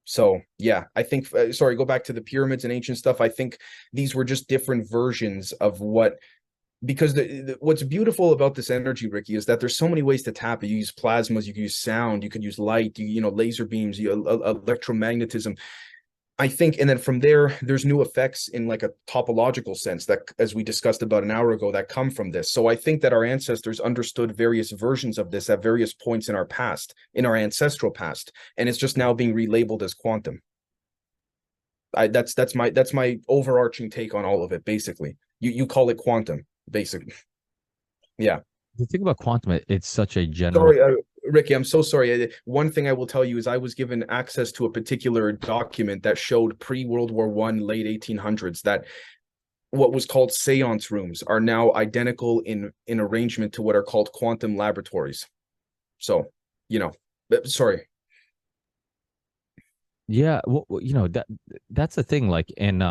So yeah, I think, sorry, go back to the pyramids and ancient stuff. I think these were just different versions of what, because what's beautiful about this energy, Ricky, is that there's so many ways to tap it. You use plasmas, you can use sound, you could use light, laser beams, electromagnetism. I think, and then from there's new effects in like a topological sense that, as we discussed about an hour ago, that come from this. So I think that our ancestors understood various versions of this at various points in our past, in our ancestral past, and it's just now being relabeled as quantum. That's my overarching take on all of it. Basically, you call it quantum, basically. Yeah. The thing about quantum, it's such a general. Sorry, Ricky, I'm so sorry. One thing I will tell you is I was given access to a particular document that showed pre-World War I, late 1800s, that what was called seance rooms are now identical in arrangement to what are called quantum laboratories. So, sorry. Yeah, well, that's the thing. Like, and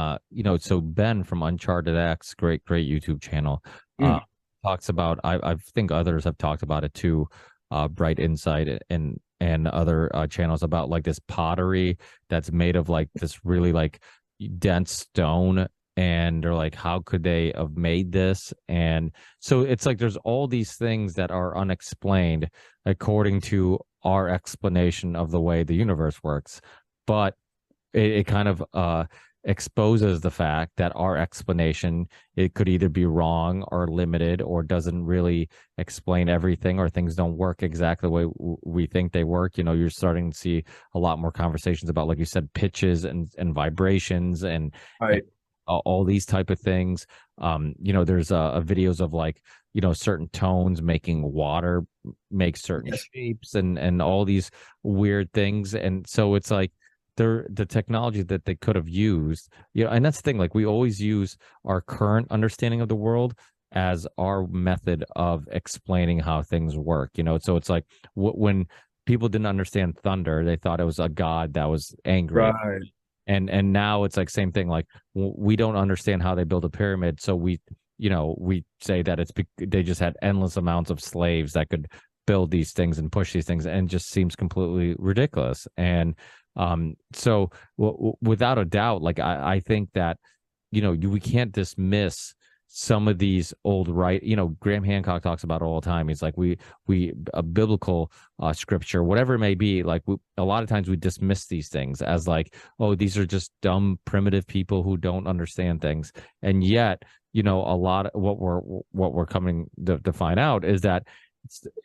so Ben from Uncharted X, great YouTube channel, talks about. I think others have talked about it too. Bright Insight and other channels about like this pottery that's made of like this really like dense stone, and they're like, how could they have made this? And so it's like there's all these things that are unexplained according to our explanation of the way the universe works, but it kind of exposes the fact that our explanation, it could either be wrong or limited or doesn't really explain everything, or things don't work exactly the way we think they work. You're starting to see a lot more conversations about, like you said, pitches and vibrations and, Right. and all these type of things. There's videos of like, certain tones making water make certain shapes and all these weird things. And so it's like, the technology that they could have used, and that's the thing, like we always use our current understanding of the world as our method of explaining how things work, so it's like when people didn't understand thunder, they thought it was a god that was angry. Right. And now it's like same thing, like we don't understand how they build a pyramid, so we say that they just had endless amounts of slaves that could build these things and push these things, and just seems completely ridiculous. And so without a doubt, like I think that, we can't dismiss some of these old Graham Hancock talks about it all the time. He's like, we a biblical scripture, whatever it may be, like a lot of times we dismiss these things as like, oh, these are just dumb, primitive people who don't understand things. And yet, a lot of what we're coming to find out is that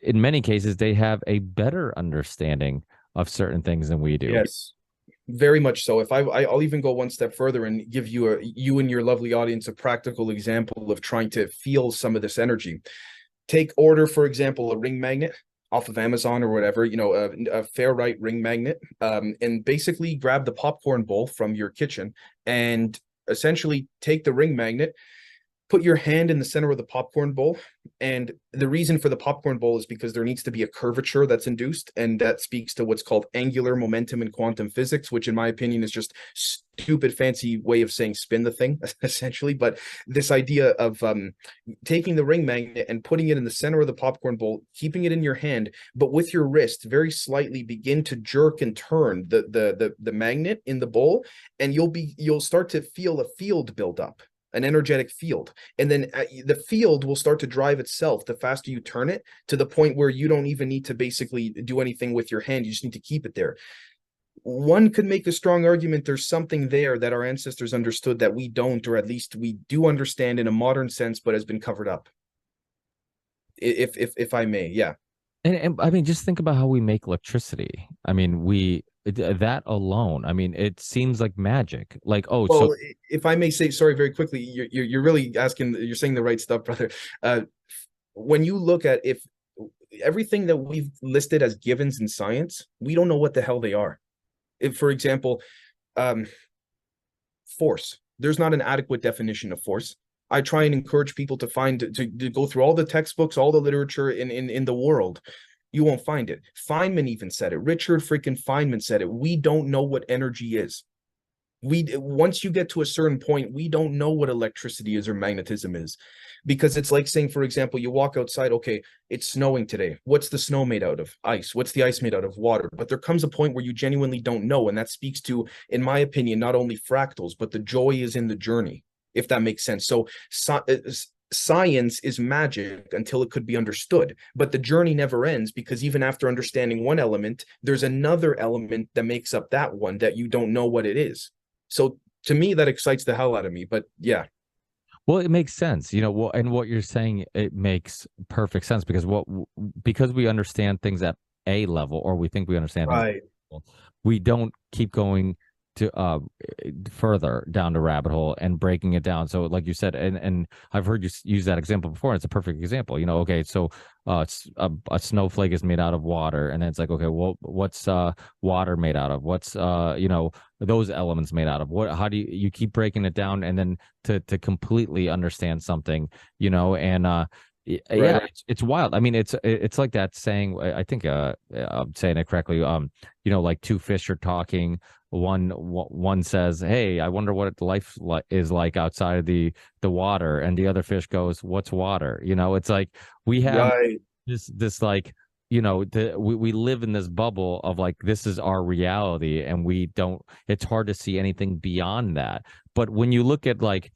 in many cases, they have a better understanding of certain things than we do. Yes, very much so. If I'll even go one step further and give you and your lovely audience a practical example of trying to feel some of this energy. Order, for example, a ring magnet off of Amazon or whatever, a ferrite ring magnet, and basically grab the popcorn bowl from your kitchen and essentially take the ring magnet, put your hand in the center of the popcorn bowl. And the reason for the popcorn bowl is because there needs to be a curvature that's induced, and that speaks to what's called angular momentum in quantum physics, which in my opinion is just stupid fancy way of saying spin the thing, essentially. But this idea of taking the ring magnet and putting it in the center of the popcorn bowl, keeping it in your hand, but with your wrist very slightly begin to jerk and turn the magnet in the bowl, and you'll start to feel a field build up, an energetic field. And then the field will start to drive itself the faster you turn it, to the point where you don't even need to basically do anything with your hand. You just need to keep it there. One could make a strong argument there's something there that our ancestors understood that we don't, or at least we do understand in a modern sense, but has been covered up. If I may, yeah. And I mean, just think about how we make electricity. I mean, that alone, I mean, it seems like magic. Like, oh, Well, so if I may say, sorry, very quickly, you're really asking, you're saying the right stuff, brother. When you look at, if everything that we've listed as givens in science, we don't know what the hell they are. If, for example, force, there's not an adequate definition of force. I try and encourage people to find, to go through all the textbooks, all the literature in the world. You won't find it. Feynman even said it. Richard freaking Feynman said it. We don't know what energy is. Once you get to a certain point, we don't know what electricity is or magnetism is, because it's like saying, for example, you walk outside, okay, it's snowing today. What's the snow made out of? Ice. What's the ice made out of? Water. But there comes a point where you genuinely don't know, and that speaks to, in my opinion, not only fractals, but the joy is in the journey, if that makes sense. So science is magic until it could be understood, but the journey never ends, because even after understanding one element, there's another element that makes up that one that you don't know what it is. So to me, that excites the hell out of me. But yeah. well, it makes sense, and what you're saying, it makes perfect sense, because we understand things at a level, or we think we understand things at Right. a level, we don't keep going to further down the rabbit hole and breaking it down. So like you said, and I've heard you use that example before, and it's a perfect example. Okay, so it's a snowflake is made out of water, and then it's like, okay, well, what's water made out of? What's those elements made out of? How do you keep breaking it down, and then to completely understand something, and yeah, Right. it's wild. I mean, it's like that saying, I think I'm saying it correctly, like two fish are talking. One says, "Hey, I wonder what life is like outside of the water," and the other fish goes, "What's water?" It's like we have Right. this like, we live in this bubble of like, this is our reality, and we don't. It's hard to see anything beyond that. But when you look at, like,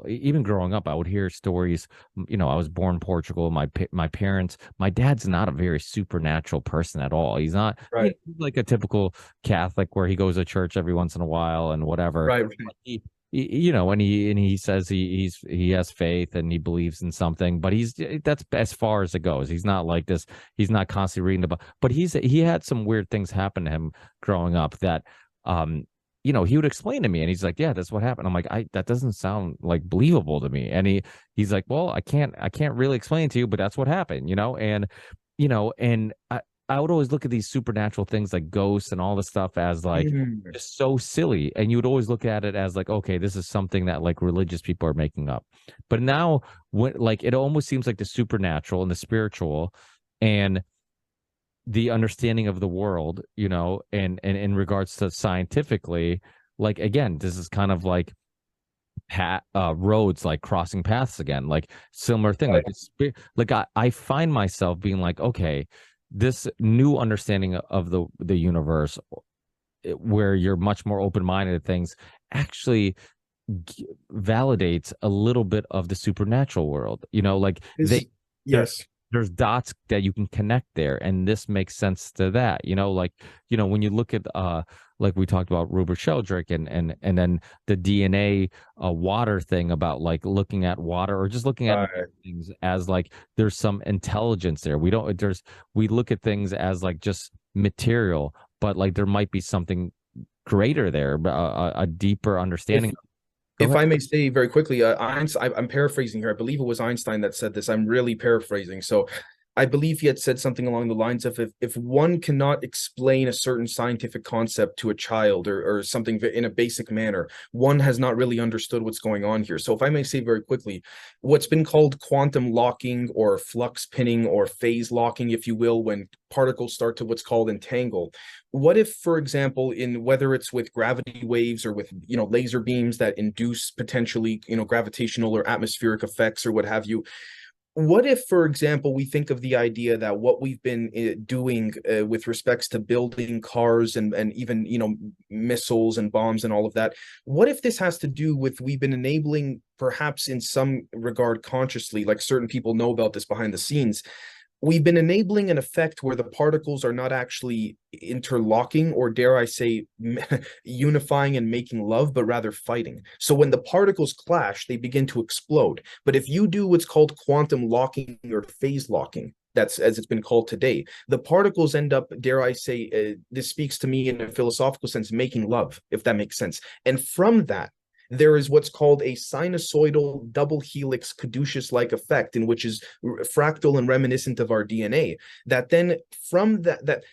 even growing up, I would hear stories. I was born in Portugal. My parents, my dad's not a very supernatural person at all. He's not, Right. he's like a typical Catholic, where he goes to church every once in a while and whatever. Right. But and he says he has faith and he believes in something, but that's as far as it goes. He's not like this. He's not constantly reading about, but he had some weird things happen to him growing up that, he would explain to me, and he's like, "Yeah, that's what happened." I'm like, that doesn't sound like believable to me. And he's like, "Well, I can't really explain it to you, but that's what happened," and I would always look at these supernatural things like ghosts and all this stuff as like Mhm. just so silly. And you would always look at it as like, okay, this is something that like religious people are making up. But now, when like, it almost seems like the supernatural and the spiritual and the understanding of the world, and in regards to scientifically, like, again, this is kind of like roads, like crossing paths again, like similar thing. Right. Like like I find myself being like, okay, this new understanding of the universe, where you're much more open-minded to things, actually validates a little bit of the supernatural world. Like Is there yes. there's dots that you can connect there, and this makes sense to that. Like, when you look at like we talked about Rupert Sheldrake, and then the DNA water thing, about like looking at water, or just looking at Right. things as like there's some intelligence there. We look at things as like just material, but like there might be something greater there, a deeper If understanding. Go if ahead. I may say very quickly, Einstein, I'm paraphrasing here. I believe it was Einstein that said this. I'm really paraphrasing. So I believe he had said something along the lines of, if one cannot explain a certain scientific concept to a child, or something in a basic manner, one has not really understood what's going on here. So if I may say very quickly, what's been called quantum locking, or flux pinning, or phase locking, if you will, when particles start to what's called entangle. What if, for example, in whether it's with gravity waves, or with laser beams that induce potentially gravitational or atmospheric effects, or what have you, what if, for example, we think of the idea that what we've been doing with respects to building cars and even, missiles and bombs and all of that, what if this has to do with we've been enabling, perhaps in some regard consciously, like certain people know about this behind the scenes, we've been enabling an effect where the particles are not actually interlocking, or dare I say unifying and making love, but rather fighting. So when the particles clash, they begin to explode. But if you do what's called quantum locking or phase locking, that's as it's been called today, the particles end up, dare I say, this speaks to me in a philosophical sense, making love, if that makes sense. And from that, there is what's called a sinusoidal double helix caduceus-like effect, in which is fractal and reminiscent of our DNA. That then from that,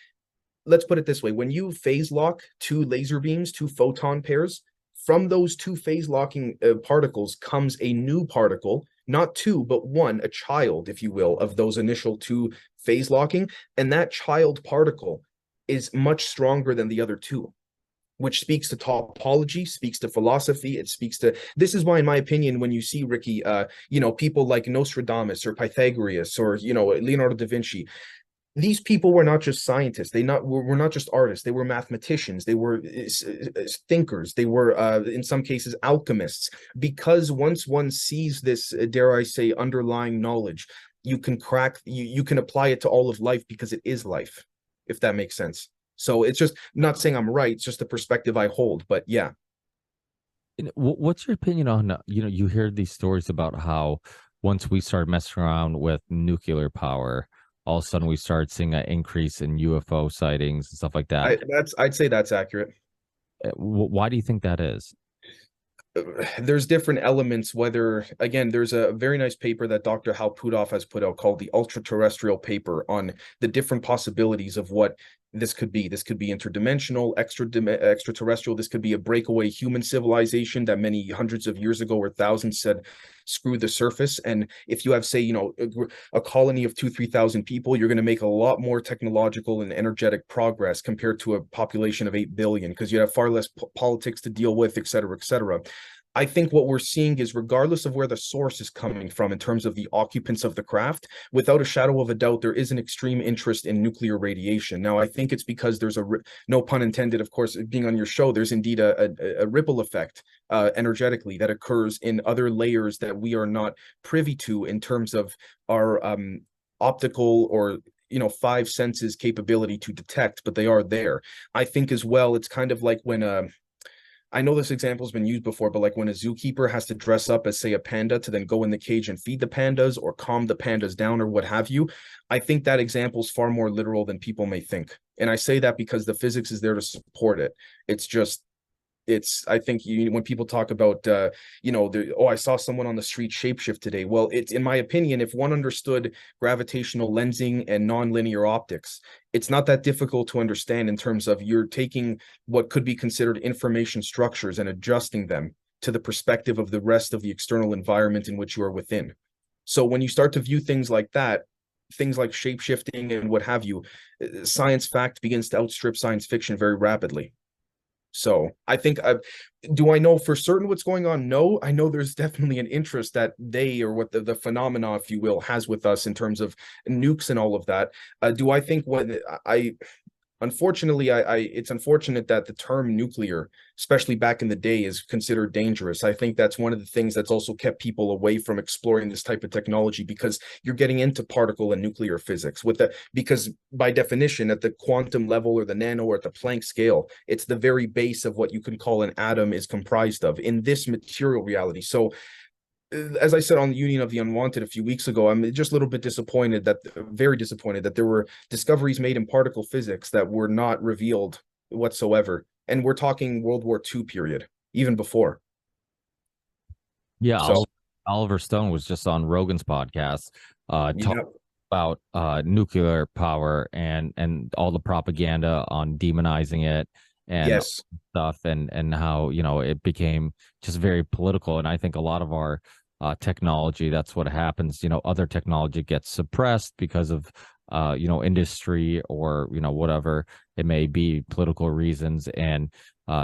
let's put it this way: when you phase lock two laser beams, two photon pairs, from those two phase locking particles comes a new particle, not two, but one, a child, if you will, of those initial two phase locking. And that child particle is much stronger than the other two, which speaks to topology, speaks to philosophy. It speaks to, this is why, in my opinion, when you see Ricky, people like Nostradamus or Pythagoras or, Leonardo da Vinci, these people were not just scientists. They were not just artists. They were mathematicians. They were thinkers. They were, in some cases, alchemists. Because once one sees this, dare I say, underlying knowledge, you can you can apply it to all of life, because it is life, if that makes sense. So it's just, not saying I'm right, it's just the perspective I hold. But yeah. What's your opinion on, you hear these stories about how once we start messing around with nuclear power, all of a sudden we start seeing an increase in UFO sightings and stuff like that. I'd say that's accurate. Why do you think that is? There's different elements, whether, again, there's a very nice paper that Dr. Hal Puthoff has put out called the Ultra-Terrestrial Paper on the different possibilities of what this could be. This could be interdimensional, extraterrestrial. This could be a breakaway human civilization that many hundreds of years ago or thousands said, screw the surface. And if you have, say, a colony of 2,000-3,000 people, you're going to make a lot more technological and energetic progress compared to a population of 8 billion, because you have far less politics to deal with, et cetera, et cetera. I think what we're seeing is, regardless of where the source is coming from in terms of the occupants of the craft, without a shadow of a doubt, there is an extreme interest in nuclear radiation. Now, I think it's because there's no pun intended, of course, being on your show, there's indeed a ripple effect energetically that occurs in other layers that we are not privy to in terms of our optical or five senses capability to detect, but they are there. I think as well, it's kind of like when I know this example has been used before, but like when a zookeeper has to dress up as, say, a panda to then go in the cage and feed the pandas or calm the pandas down or what have you, I think that example is far more literal than people may think. And I say that because the physics is there to support it. It's just, I think when people talk about, I saw someone on the street shapeshift today. Well, it's, in my opinion, if one understood gravitational lensing and nonlinear optics, it's not that difficult to understand in terms of you're taking what could be considered information structures and adjusting them to the perspective of the rest of the external environment in which you are within. So when you start to view things like that, things like shapeshifting and what have you, science fact begins to outstrip science fiction very rapidly. So I think, do I know for certain what's going on? No, I know there's definitely an interest that they, or what the phenomena, if you will, has with us in terms of nukes and all of that. Do I think unfortunately, it's unfortunate that the term nuclear, especially back in the day, is considered dangerous. I think that's one of the things that's also kept people away from exploring this type of technology, because you're getting into particle and nuclear physics because by definition, at the quantum level or the nano or at the Planck scale, it's the very base of what you can call an atom is comprised of in this material reality. So as I said on the Union of the Unwanted a few weeks ago, I'm just a little bit very disappointed that there were discoveries made in particle physics that were not revealed whatsoever. And we're talking World War II period, even before. Yeah, so, Oliver Stone was just on Rogan's podcast talking about nuclear power and all the propaganda on demonizing it and stuff, and how it became just very political. And I think a lot of our technology, that's what happens. Other technology gets suppressed because of industry or, whatever it may be, political reasons. And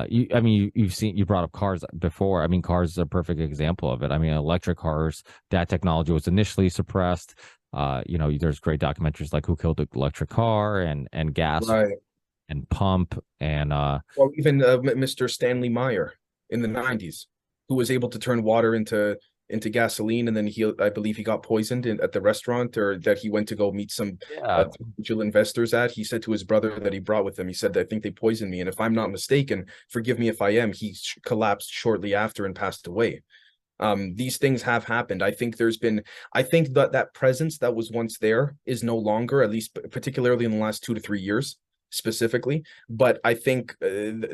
you brought up cars before. I mean, cars is a perfect example of it. I mean, electric cars, that technology was initially suppressed. There's great documentaries like Who Killed the Electric Car and Gas Right. and Pump and Or even Mr. Stanley Meyer in the 90s, who was able to turn water into gasoline, and then I believe he got poisoned at the restaurant, or that he went to go meet some yeah. potential investors at. He said to his brother that he brought with him, he said, "I think they poisoned me, and if I'm not mistaken, forgive me if I am," he collapsed shortly after and passed away. These things have happened. I think that presence that was once there is no longer, at least particularly in the last 2 to 3 years specifically. But I think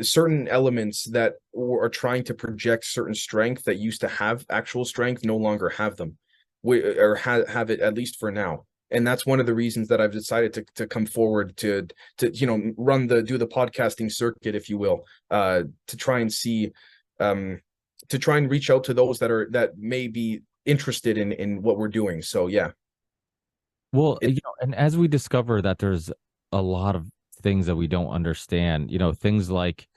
certain elements that are trying to project certain strength that used to have actual strength no longer have them, or have it, at least for now. And that's one of the reasons that I've decided to come forward to do the podcasting circuit, if you will, to try and see, to try and reach out to those that may be interested in what we're doing. So yeah. Well, and as we discover that there's a lot of things that we don't understand, things like,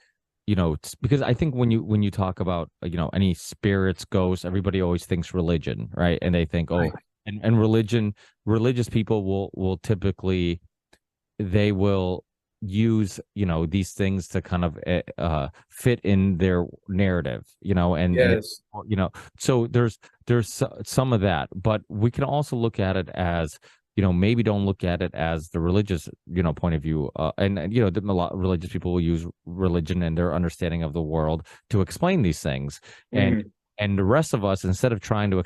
because I think when you talk about, any spirits, ghosts, everybody always thinks religion, right? And they think, oh, Right. and religious people will typically, they will use these things to kind of fit in their narrative, Yes. so there's some of that, but we can also look at it as, maybe don't look at it as the religious point of view, and a lot of religious people will use religion and their understanding of the world to explain these things. Mhm. And the rest of us, instead of us trying to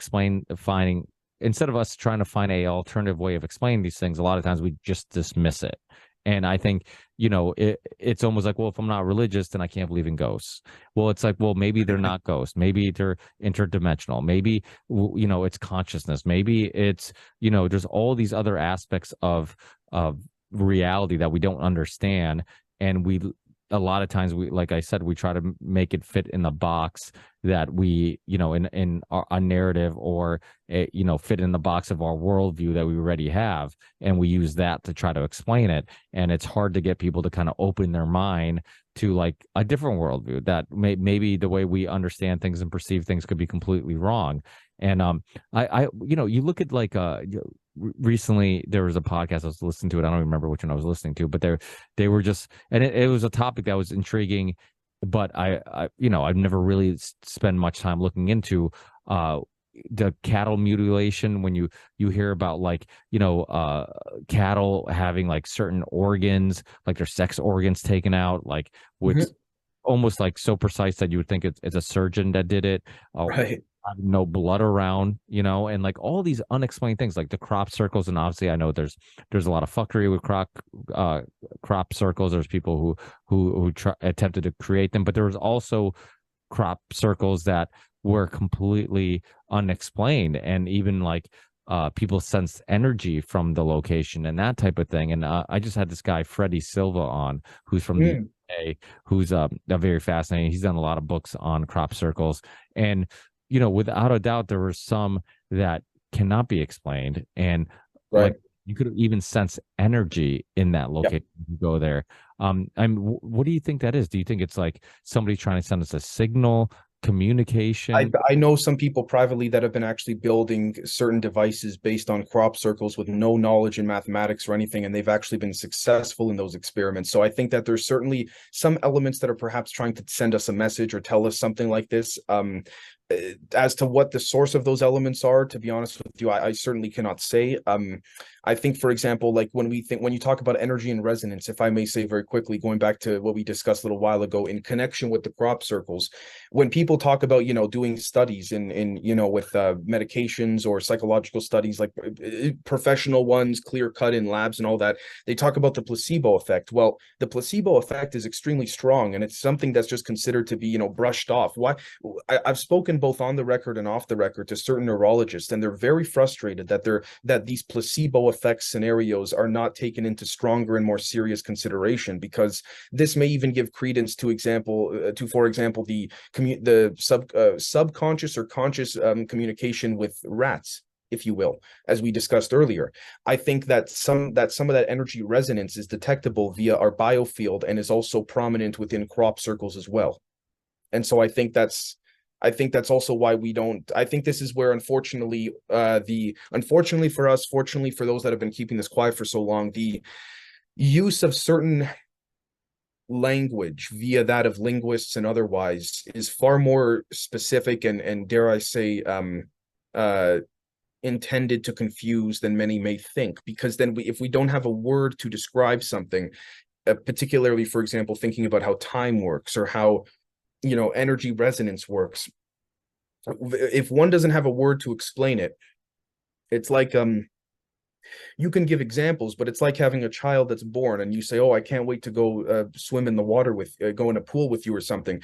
find a alternative way of explaining these things, a lot of times we just dismiss it. And I think, it's almost like, well, if I'm not religious, then I can't believe in ghosts. Well, it's like, well, maybe they're not ghosts. Maybe they're interdimensional. Maybe, it's consciousness. Maybe it's, there's all these other aspects of reality that we don't understand. And a lot of times like I said, we try to make it fit in the box that we, in a narrative, or, fit in the box of our worldview that we already have. And we use that to try to explain it. And it's hard to get people to kind of open their mind to like a different worldview, that maybe the way we understand things and perceive things could be completely wrong. And you look at like recently there was a podcast I was listening to. I don't remember which one I was listening to, but they were just, and it was a topic that was intriguing, but I've never really spent much time looking into the cattle mutilation. When you hear about like cattle having like certain organs, like their sex organs taken out, like with Mhm. almost like so precise that you would think it's a surgeon that did it. Right. No blood around, and like all these unexplained things, like the crop circles. And obviously, I know there's a lot of fuckery with crop circles. There's people who attempted to create them, but there was also crop circles that were completely unexplained, and even like people sensed energy from the location and that type of thing. And I just had this guy Freddie Silva on, who's from the Mm. UK, who's very fascinating. He's done a lot of books on crop circles, and without a doubt, there were some that cannot be explained. And like Right. you could even sense energy in that location. You go there. What do you think that is? Do you think it's like somebody trying to send us a signal, communication? I know some people privately that have been actually building certain devices based on crop circles with no knowledge in mathematics or anything, and they've actually been successful in those experiments. So I think that there's certainly some elements that are perhaps trying to send us a message or tell us something like this. As to what the source of those elements are, to be honest with you, I certainly cannot say. I think, for example, like when you talk about energy and resonance, if I may say very quickly, going back to what we discussed a little while ago in connection with the crop circles, when people talk about, doing studies in with medications or psychological studies, like professional ones, clear cut in labs and all that, they talk about the placebo effect. Well, the placebo effect is extremely strong, and it's something that's just considered to be, brushed off. Why? I've spoken both on the record and off the record to certain neurologists, and they're very frustrated that these placebo effect scenarios are not taken into stronger and more serious consideration, because this may even give credence to for example, the subconscious or conscious communication with rats if you will, as we discussed earlier. I think that some of that energy resonance is detectable via our biofield and is also prominent within crop circles as well. And so I think that's also why we don't. I think this is where, unfortunately, unfortunately for us, fortunately for those that have been keeping this quiet for so long, the use of certain language via that of linguists and otherwise is far more specific and dare I say intended to confuse than many may think, because then if we don't have a word to describe something, particularly, for example, thinking about how time works or how energy resonance works, if one doesn't have a word to explain it, it's like you can give examples, but it's like having a child that's born and you say, oh, I can't wait to go swim in the water with go in a pool with you or something,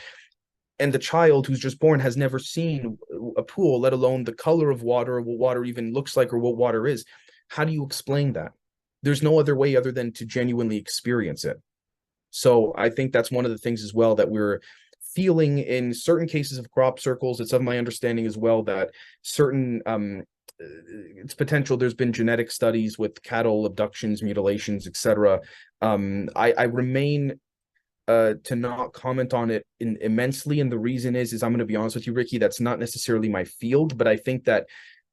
and the child who's just born has never seen a pool, let alone the color of water or what water even looks like or what water is. How do you explain that? There's no other way other than to genuinely experience it. So I think that's one of the things as well that we're feeling in certain cases of crop circles. It's of my understanding as well that certain it's potential. There's been genetic studies with cattle abductions, mutilations, etc. I remain to not comment on it immensely, and the reason is I'm going to be honest with you, Ricky, that's not necessarily my field, but I think that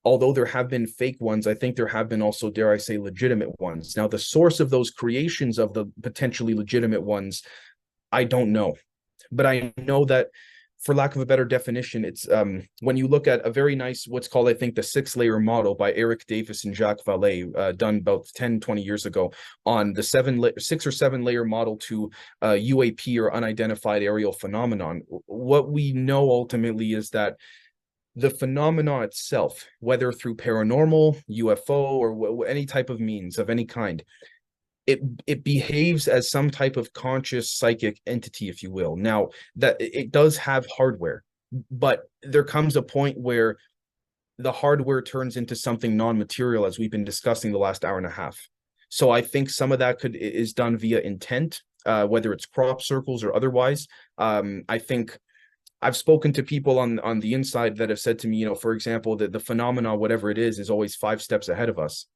although there have been fake ones, I think there have been also, dare I say, legitimate ones. Now, the source of those creations of the potentially legitimate ones, I don't know. But I know that, for lack of a better definition, it's when you look at a very nice, what's called, I think, the 6-layer model by Eric Davis and Jacques Vallée, done about 10, 20 years ago on the 6 or 7 layer model to UAP or unidentified aerial phenomenon. What we know ultimately is that the phenomena itself, whether through paranormal, UFO, or any type of means of any kind, it behaves as some type of conscious psychic entity, if you will. Now, that it does have hardware, but there comes a point where the hardware turns into something non-material, as we've been discussing the last hour and a half. So I think some of that is done via intent, whether it's crop circles or otherwise. I think I've spoken to people on the inside that have said to me, for example, that the phenomena, whatever it is always 5 steps ahead of us.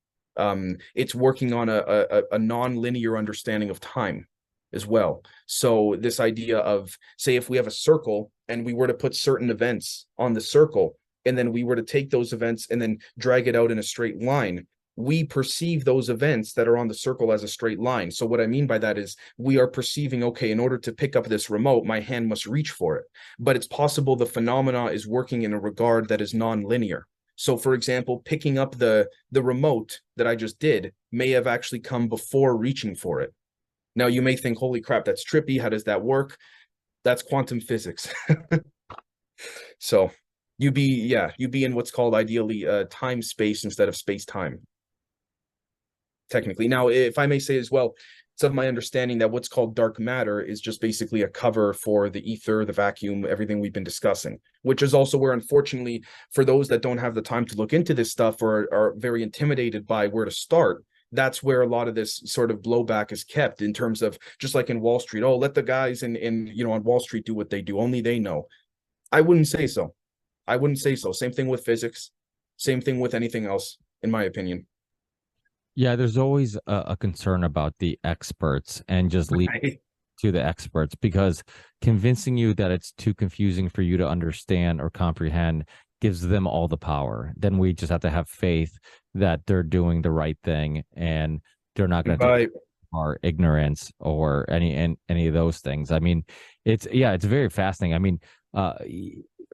It's working on a non-linear understanding of time as well. So this idea of, say, if we have a circle and we were to put certain events on the circle, and then we were to take those events and then drag it out in a straight line, we perceive those events that are on the circle as a straight line. So what I mean by that is we are perceiving, okay, in order to pick up this remote, my hand must reach for it. But it's possible the phenomena is working in a regard that is non-linear. So, for example, picking up the remote that I just did may have actually come before reaching for it. Now, you may think, holy crap, that's trippy. How does that work? That's quantum physics. So you'd be in what's called ideally time space instead of space time, technically. Now, if I may say as well, it's of my understanding that what's called dark matter is just basically a cover for the ether, the vacuum, everything we've been discussing, which is also where, unfortunately, for those that don't have the time to look into this stuff or are very intimidated by where to start, that's where a lot of this sort of blowback is kept, in terms of, just like in Wall Street, oh, let the guys in on Wall Street do what they do, only they know. I wouldn't say so. I wouldn't say so. Same thing with physics, same thing with anything else, in my opinion. Yeah, there's always a concern about the experts and just leave it to the experts, because convincing you that it's too confusing for you to understand or comprehend gives them all the power. Then we just have to have faith that they're doing the right thing and they're not going to take our ignorance or any of those things. I mean, it's very fascinating. I mean,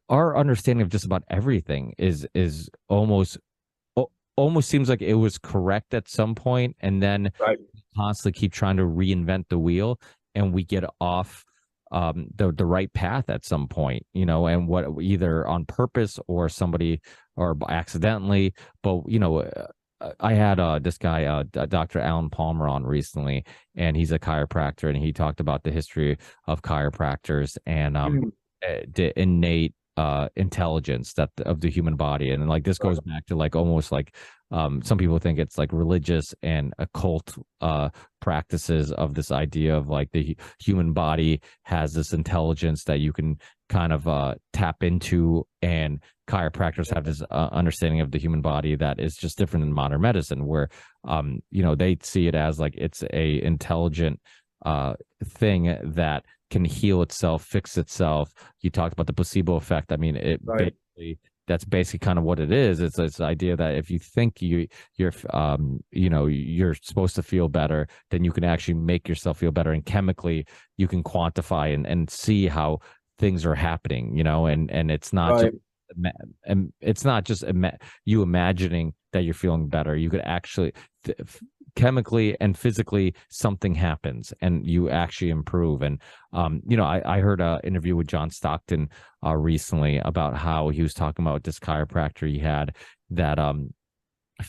our understanding of just about everything is almost seems like it was correct at some point, and then constantly keep trying to reinvent the wheel, and we get off the right path at some point, and what, either on purpose or somebody or accidentally. But I had this guy Dr. Alan Palmer on recently, and he's a chiropractor, and he talked about the history of chiropractors and the innate intelligence that of the human body. And like this goes back to like almost like some people think it's like religious and occult practices of this idea of like the human body has this intelligence that you can kind of tap into, and chiropractors have this understanding of the human body that is just different than modern medicine, where they see it as like it's a intelligent thing that can heal itself, fix itself. You talked about the placebo effect. I mean, basically that's basically kind of what it is. It's this idea that if you think you're supposed to feel better, then you can actually make yourself feel better, and chemically you can quantify and see how things are happening. And it's not just and it's not just you imagining that you're feeling better. You could actually chemically and physically something happens and you actually improve. And I heard an interview with John Stockton recently about how he was talking about this chiropractor he had that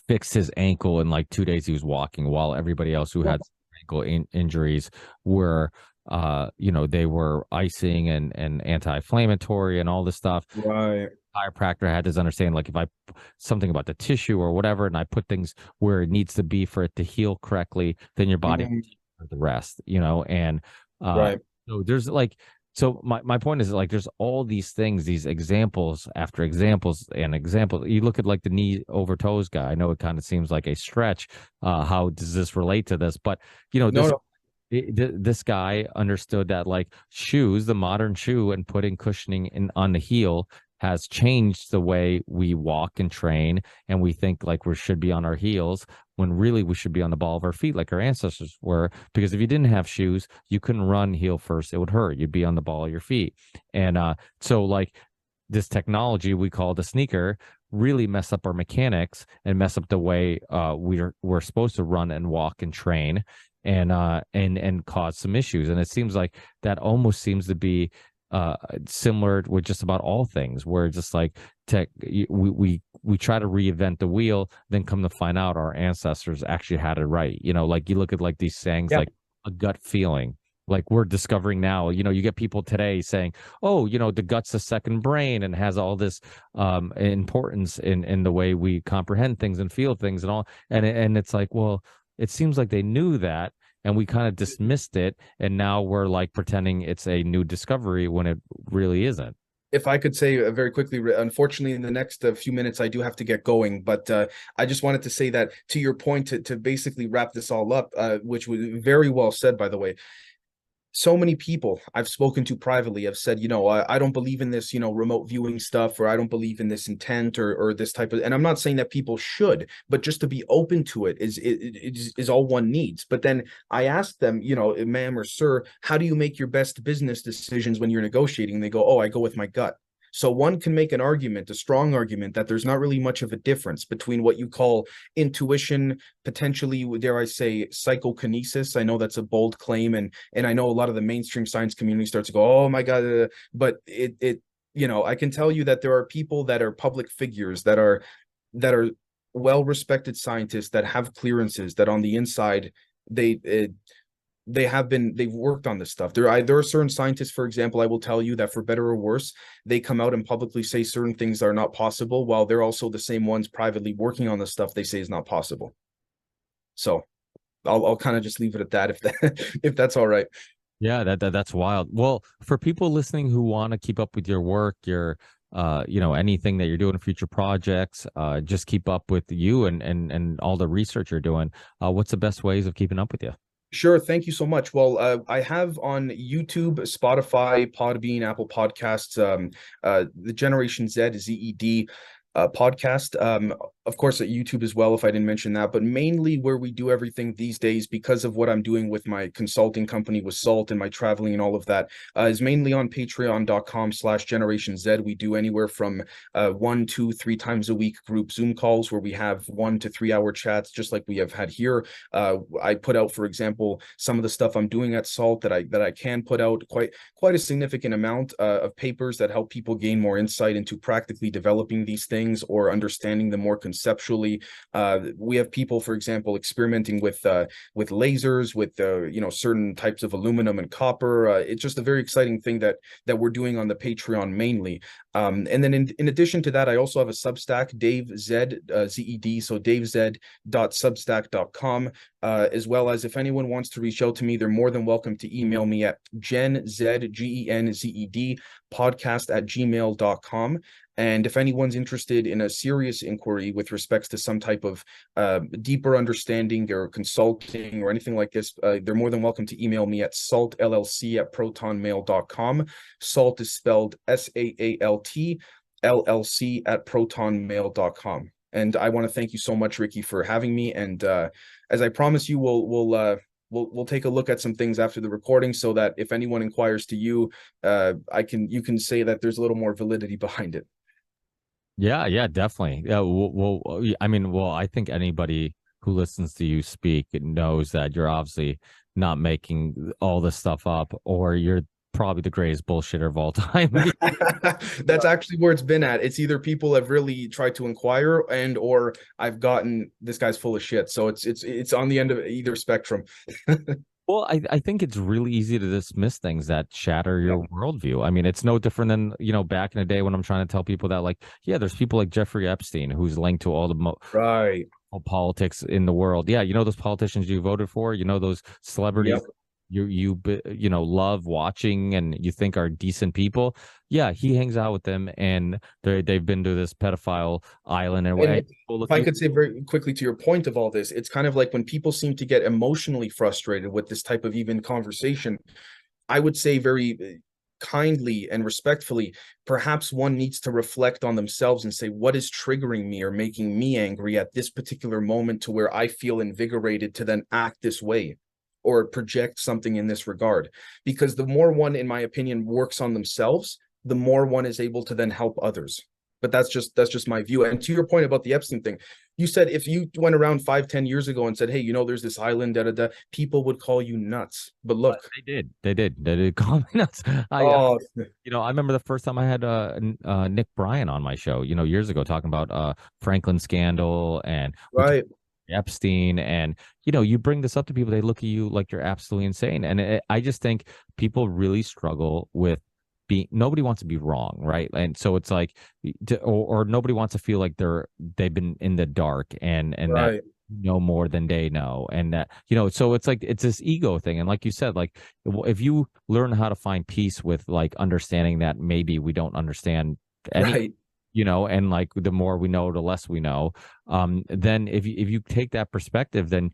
fixed his ankle in like 2 days. He was walking, while everybody else who had ankle injuries were they were icing and anti-inflammatory and all this stuff. Right. Chiropractor had this understanding, like if I something about the tissue or whatever, and I put things where it needs to be for it to heal correctly, then your body will the rest, and so there's like, so my point is like there's all these things, these examples after examples and examples. You look at like the knee over toes guy. I know it kind of seems like a stretch. How does this relate to this? But this guy understood that like shoes, the modern shoe, and putting cushioning on the heel has changed the way we walk and train, and we think like we should be on our heels when really we should be on the ball of our feet like our ancestors were, because if you didn't have shoes, you couldn't run heel first. It would hurt. You'd be on the ball of your feet. And so like this technology we call the sneaker really mess up our mechanics and mess up the way we're supposed to run and walk and train, and cause some issues. And it seems like that almost seems to be similar with just about all things, where just like we try to reinvent the wheel, then come to find out our ancestors actually had it right. Like you look at like these sayings, like a gut feeling, like we're discovering now. You get people today saying, oh, the gut's a second brain and has all this importance in the way we comprehend things and feel things and all. And it's like, well, it seems like they knew that, and we kind of dismissed it, and now we're like pretending it's a new discovery when it really isn't. If I could say very quickly, unfortunately, in the next few minutes, I do have to get going, but I just wanted to say that to your point, to basically wrap this all up, which was very well said, by the way. So many people I've spoken to privately have said, I don't believe in this, remote viewing stuff, or I don't believe in this intent or this type of, and I'm not saying that people should, but just to be open to it is all one needs. But then I asked them, ma'am or sir, how do you make your best business decisions when you're negotiating? They go, oh, I go with my gut. So one can make an argument, a strong argument, that there's not really much of a difference between what you call intuition, potentially, dare I say, psychokinesis. I know that's a bold claim, and I know a lot of the mainstream science community starts to go, oh my God, but I can tell you that there are people that are public figures that are well-respected scientists that have clearances that on the inside they've worked on this stuff. There are certain scientists, for example, I will tell you that for better or worse, they come out and publicly say certain things are not possible, while they're also the same ones privately working on the stuff they say is not possible. So I'll kind of just leave it at that, if that's all right. Yeah, that's wild. Well, for people listening who want to keep up with your work, your anything that you're doing, future projects, just keep up with you and all the research you're doing. What's the best ways of keeping up with you? Sure. Thank you so much. Well, I have on YouTube, Spotify, Podbean, Apple Podcasts, the Generation Z, ZED podcast. Of course, at YouTube as well, if I didn't mention that, but mainly where we do everything these days, because of what I'm doing with my consulting company with Salt and my traveling and all of that, is mainly on patreon.com/Generation Z. We do anywhere from 1, 2, 3 times a week group Zoom calls where we have 1 to 3 hour chats, just like we have had here. I put out, for example, some of the stuff I'm doing at Salt that I can put out, quite a significant amount of papers that help people gain more insight into practically developing these things or understanding them more conceptually. We have people, for example, experimenting with lasers, with certain types of aluminum and copper. It's just a very exciting thing that we're doing on the Patreon mainly. And then in addition to that, I also have a Substack, Dave Zed, Z-E-D, so davezed.substack.com, as well as if anyone wants to reach out to me, they're more than welcome to email me at genzed, podcast@gmail.com. And if anyone's interested in a serious inquiry with respects to some type of deeper understanding or consulting or anything like this, they're more than welcome to email me at saltllc@protonmail.com. Salt is spelled SAALT, LLC@protonmail.com. And I want to thank you so much, Ricky, for having me. And as I promise you, we'll take a look at some things after the recording, so that if anyone inquires to you, you can say that there's a little more validity behind it. Yeah, definitely. Yeah, I think anybody who listens to you speak knows that you're obviously not making all this stuff up, or you're probably the greatest bullshitter of all time. That's actually where it's been at. It's either people have really tried to inquire, or I've gotten, this guy's full of shit. So it's on the end of either spectrum. Well, I think it's really easy to dismiss things that shatter your worldview. I mean, it's no different than, back in the day when I'm trying to tell people that, like, yeah, there's people like Jeffrey Epstein who's linked to all the politics in the world. Yeah, those politicians you voted for, those celebrities you love watching and you think are decent people. Yeah, he hangs out with them, and they've been to this pedophile island. And if I could say very quickly to your point of all this, it's kind of like when people seem to get emotionally frustrated with this type of even conversation, I would say very kindly and respectfully, perhaps one needs to reflect on themselves and say, what is triggering me or making me angry at this particular moment to where I feel invigorated to then act this way or project something in this regard? Because the more one, in my opinion, works on themselves, the more one is able to then help others. But that's just my view. And to your point about the Epstein thing, you said if you went around 5-10 years ago and said, hey, there's this island, people would call you nuts. But look, they did call me nuts. I remember the first time I had Nick Bryan on my show, years ago, talking about Franklin scandal and Epstein, and you bring this up to people, they look at you like you're absolutely insane. And I just think people really struggle with nobody wants to be wrong, right? And so it's like, or nobody wants to feel like they've been in the dark and that know more than they know, and that so it's like it's this ego thing. And like you said, like if you learn how to find peace with like understanding that maybe we don't understand anything, and like the more we know, the less we know. Then if you take that perspective, then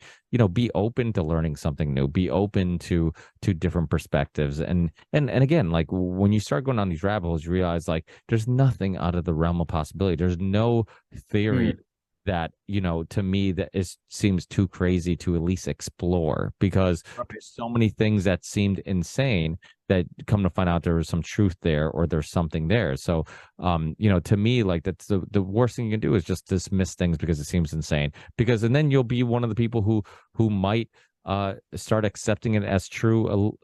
be open to learning something new, be open to different perspectives, and again, like when you start going down these rabbit holes, you realize like there's nothing out of the realm of possibility. There's no theory that to me seems too crazy to at least explore, because there's so many things that seemed insane that come to find out there was some truth there, or there's something there. So to me, like that's the worst thing you can do is just dismiss things because it seems insane, and then you'll be one of the people who might start accepting it as true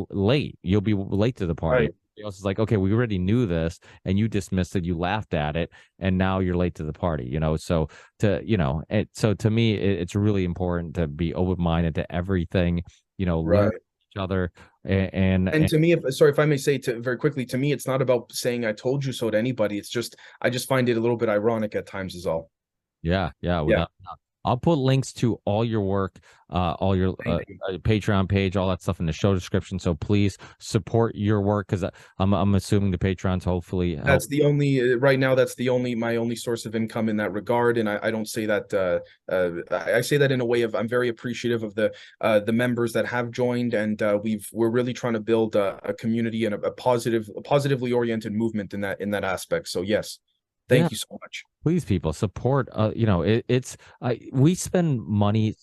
late. You'll be late to the party. Else is like, okay, we already knew this, and you dismissed it, you laughed at it, and now you're late to the party. So to me, it's really important to be open-minded to everything. Learn each other, and to me, if I may say very quickly, to me, it's not about saying I told you so to anybody. It's just I just find it a little bit ironic at times, is all. Yeah. I'll put links to all your work, all your Patreon page, all that stuff in the show description. So please support your work, because I'm assuming the Patrons hopefully help. That's the only right now. That's my only source of income in that regard. And I don't say that. I say that in a way of I'm very appreciative of the members that have joined, and we're really trying to build a community and a positively oriented movement in that aspect. So yes. Thank you so much. Please, people, support. We spend money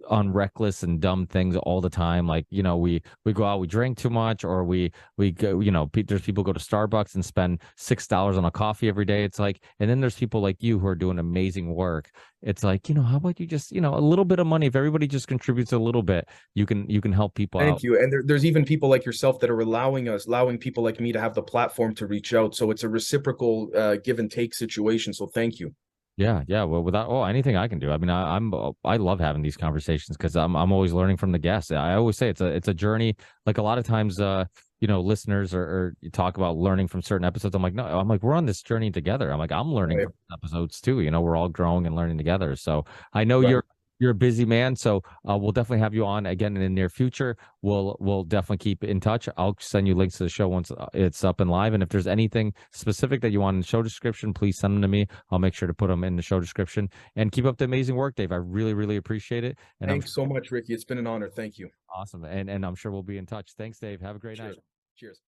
on reckless and dumb things all the time. Like, we go out, we drink too much, or we go, there's people go to Starbucks and spend $6 on a coffee every day. It's like, and then there's people like you who are doing amazing work. It's like, how about you just, a little bit of money, if everybody just contributes a little bit, you can help people out. Thank you. And there's even people like yourself that are allowing people like me to have the platform to reach out. So it's a reciprocal give and take situation. So thank you. Yeah. Well, without anything I can do. I mean, I love having these conversations because I'm always learning from the guests. I always say it's a journey. Like a lot of times, listeners or you talk about learning from certain episodes. I'm like, no, I'm like, we're on this journey together. I'm like, I'm learning Right. from episodes too. We're all growing and learning together. So I know Right. you're a busy man, so we'll definitely have you on again in the near future. We'll definitely keep in touch. I'll send you links to the show once it's up and live. And if there's anything specific that you want in the show description, please send them to me. I'll make sure to put them in the show description. And keep up the amazing work, Dave. I really, really appreciate it. And I'm Thanks so much, Ricky. It's been an honor. Thank you. awesome. And I'm sure we'll be in touch. Thanks, Dave. Have a great night. Cheers. Cheers.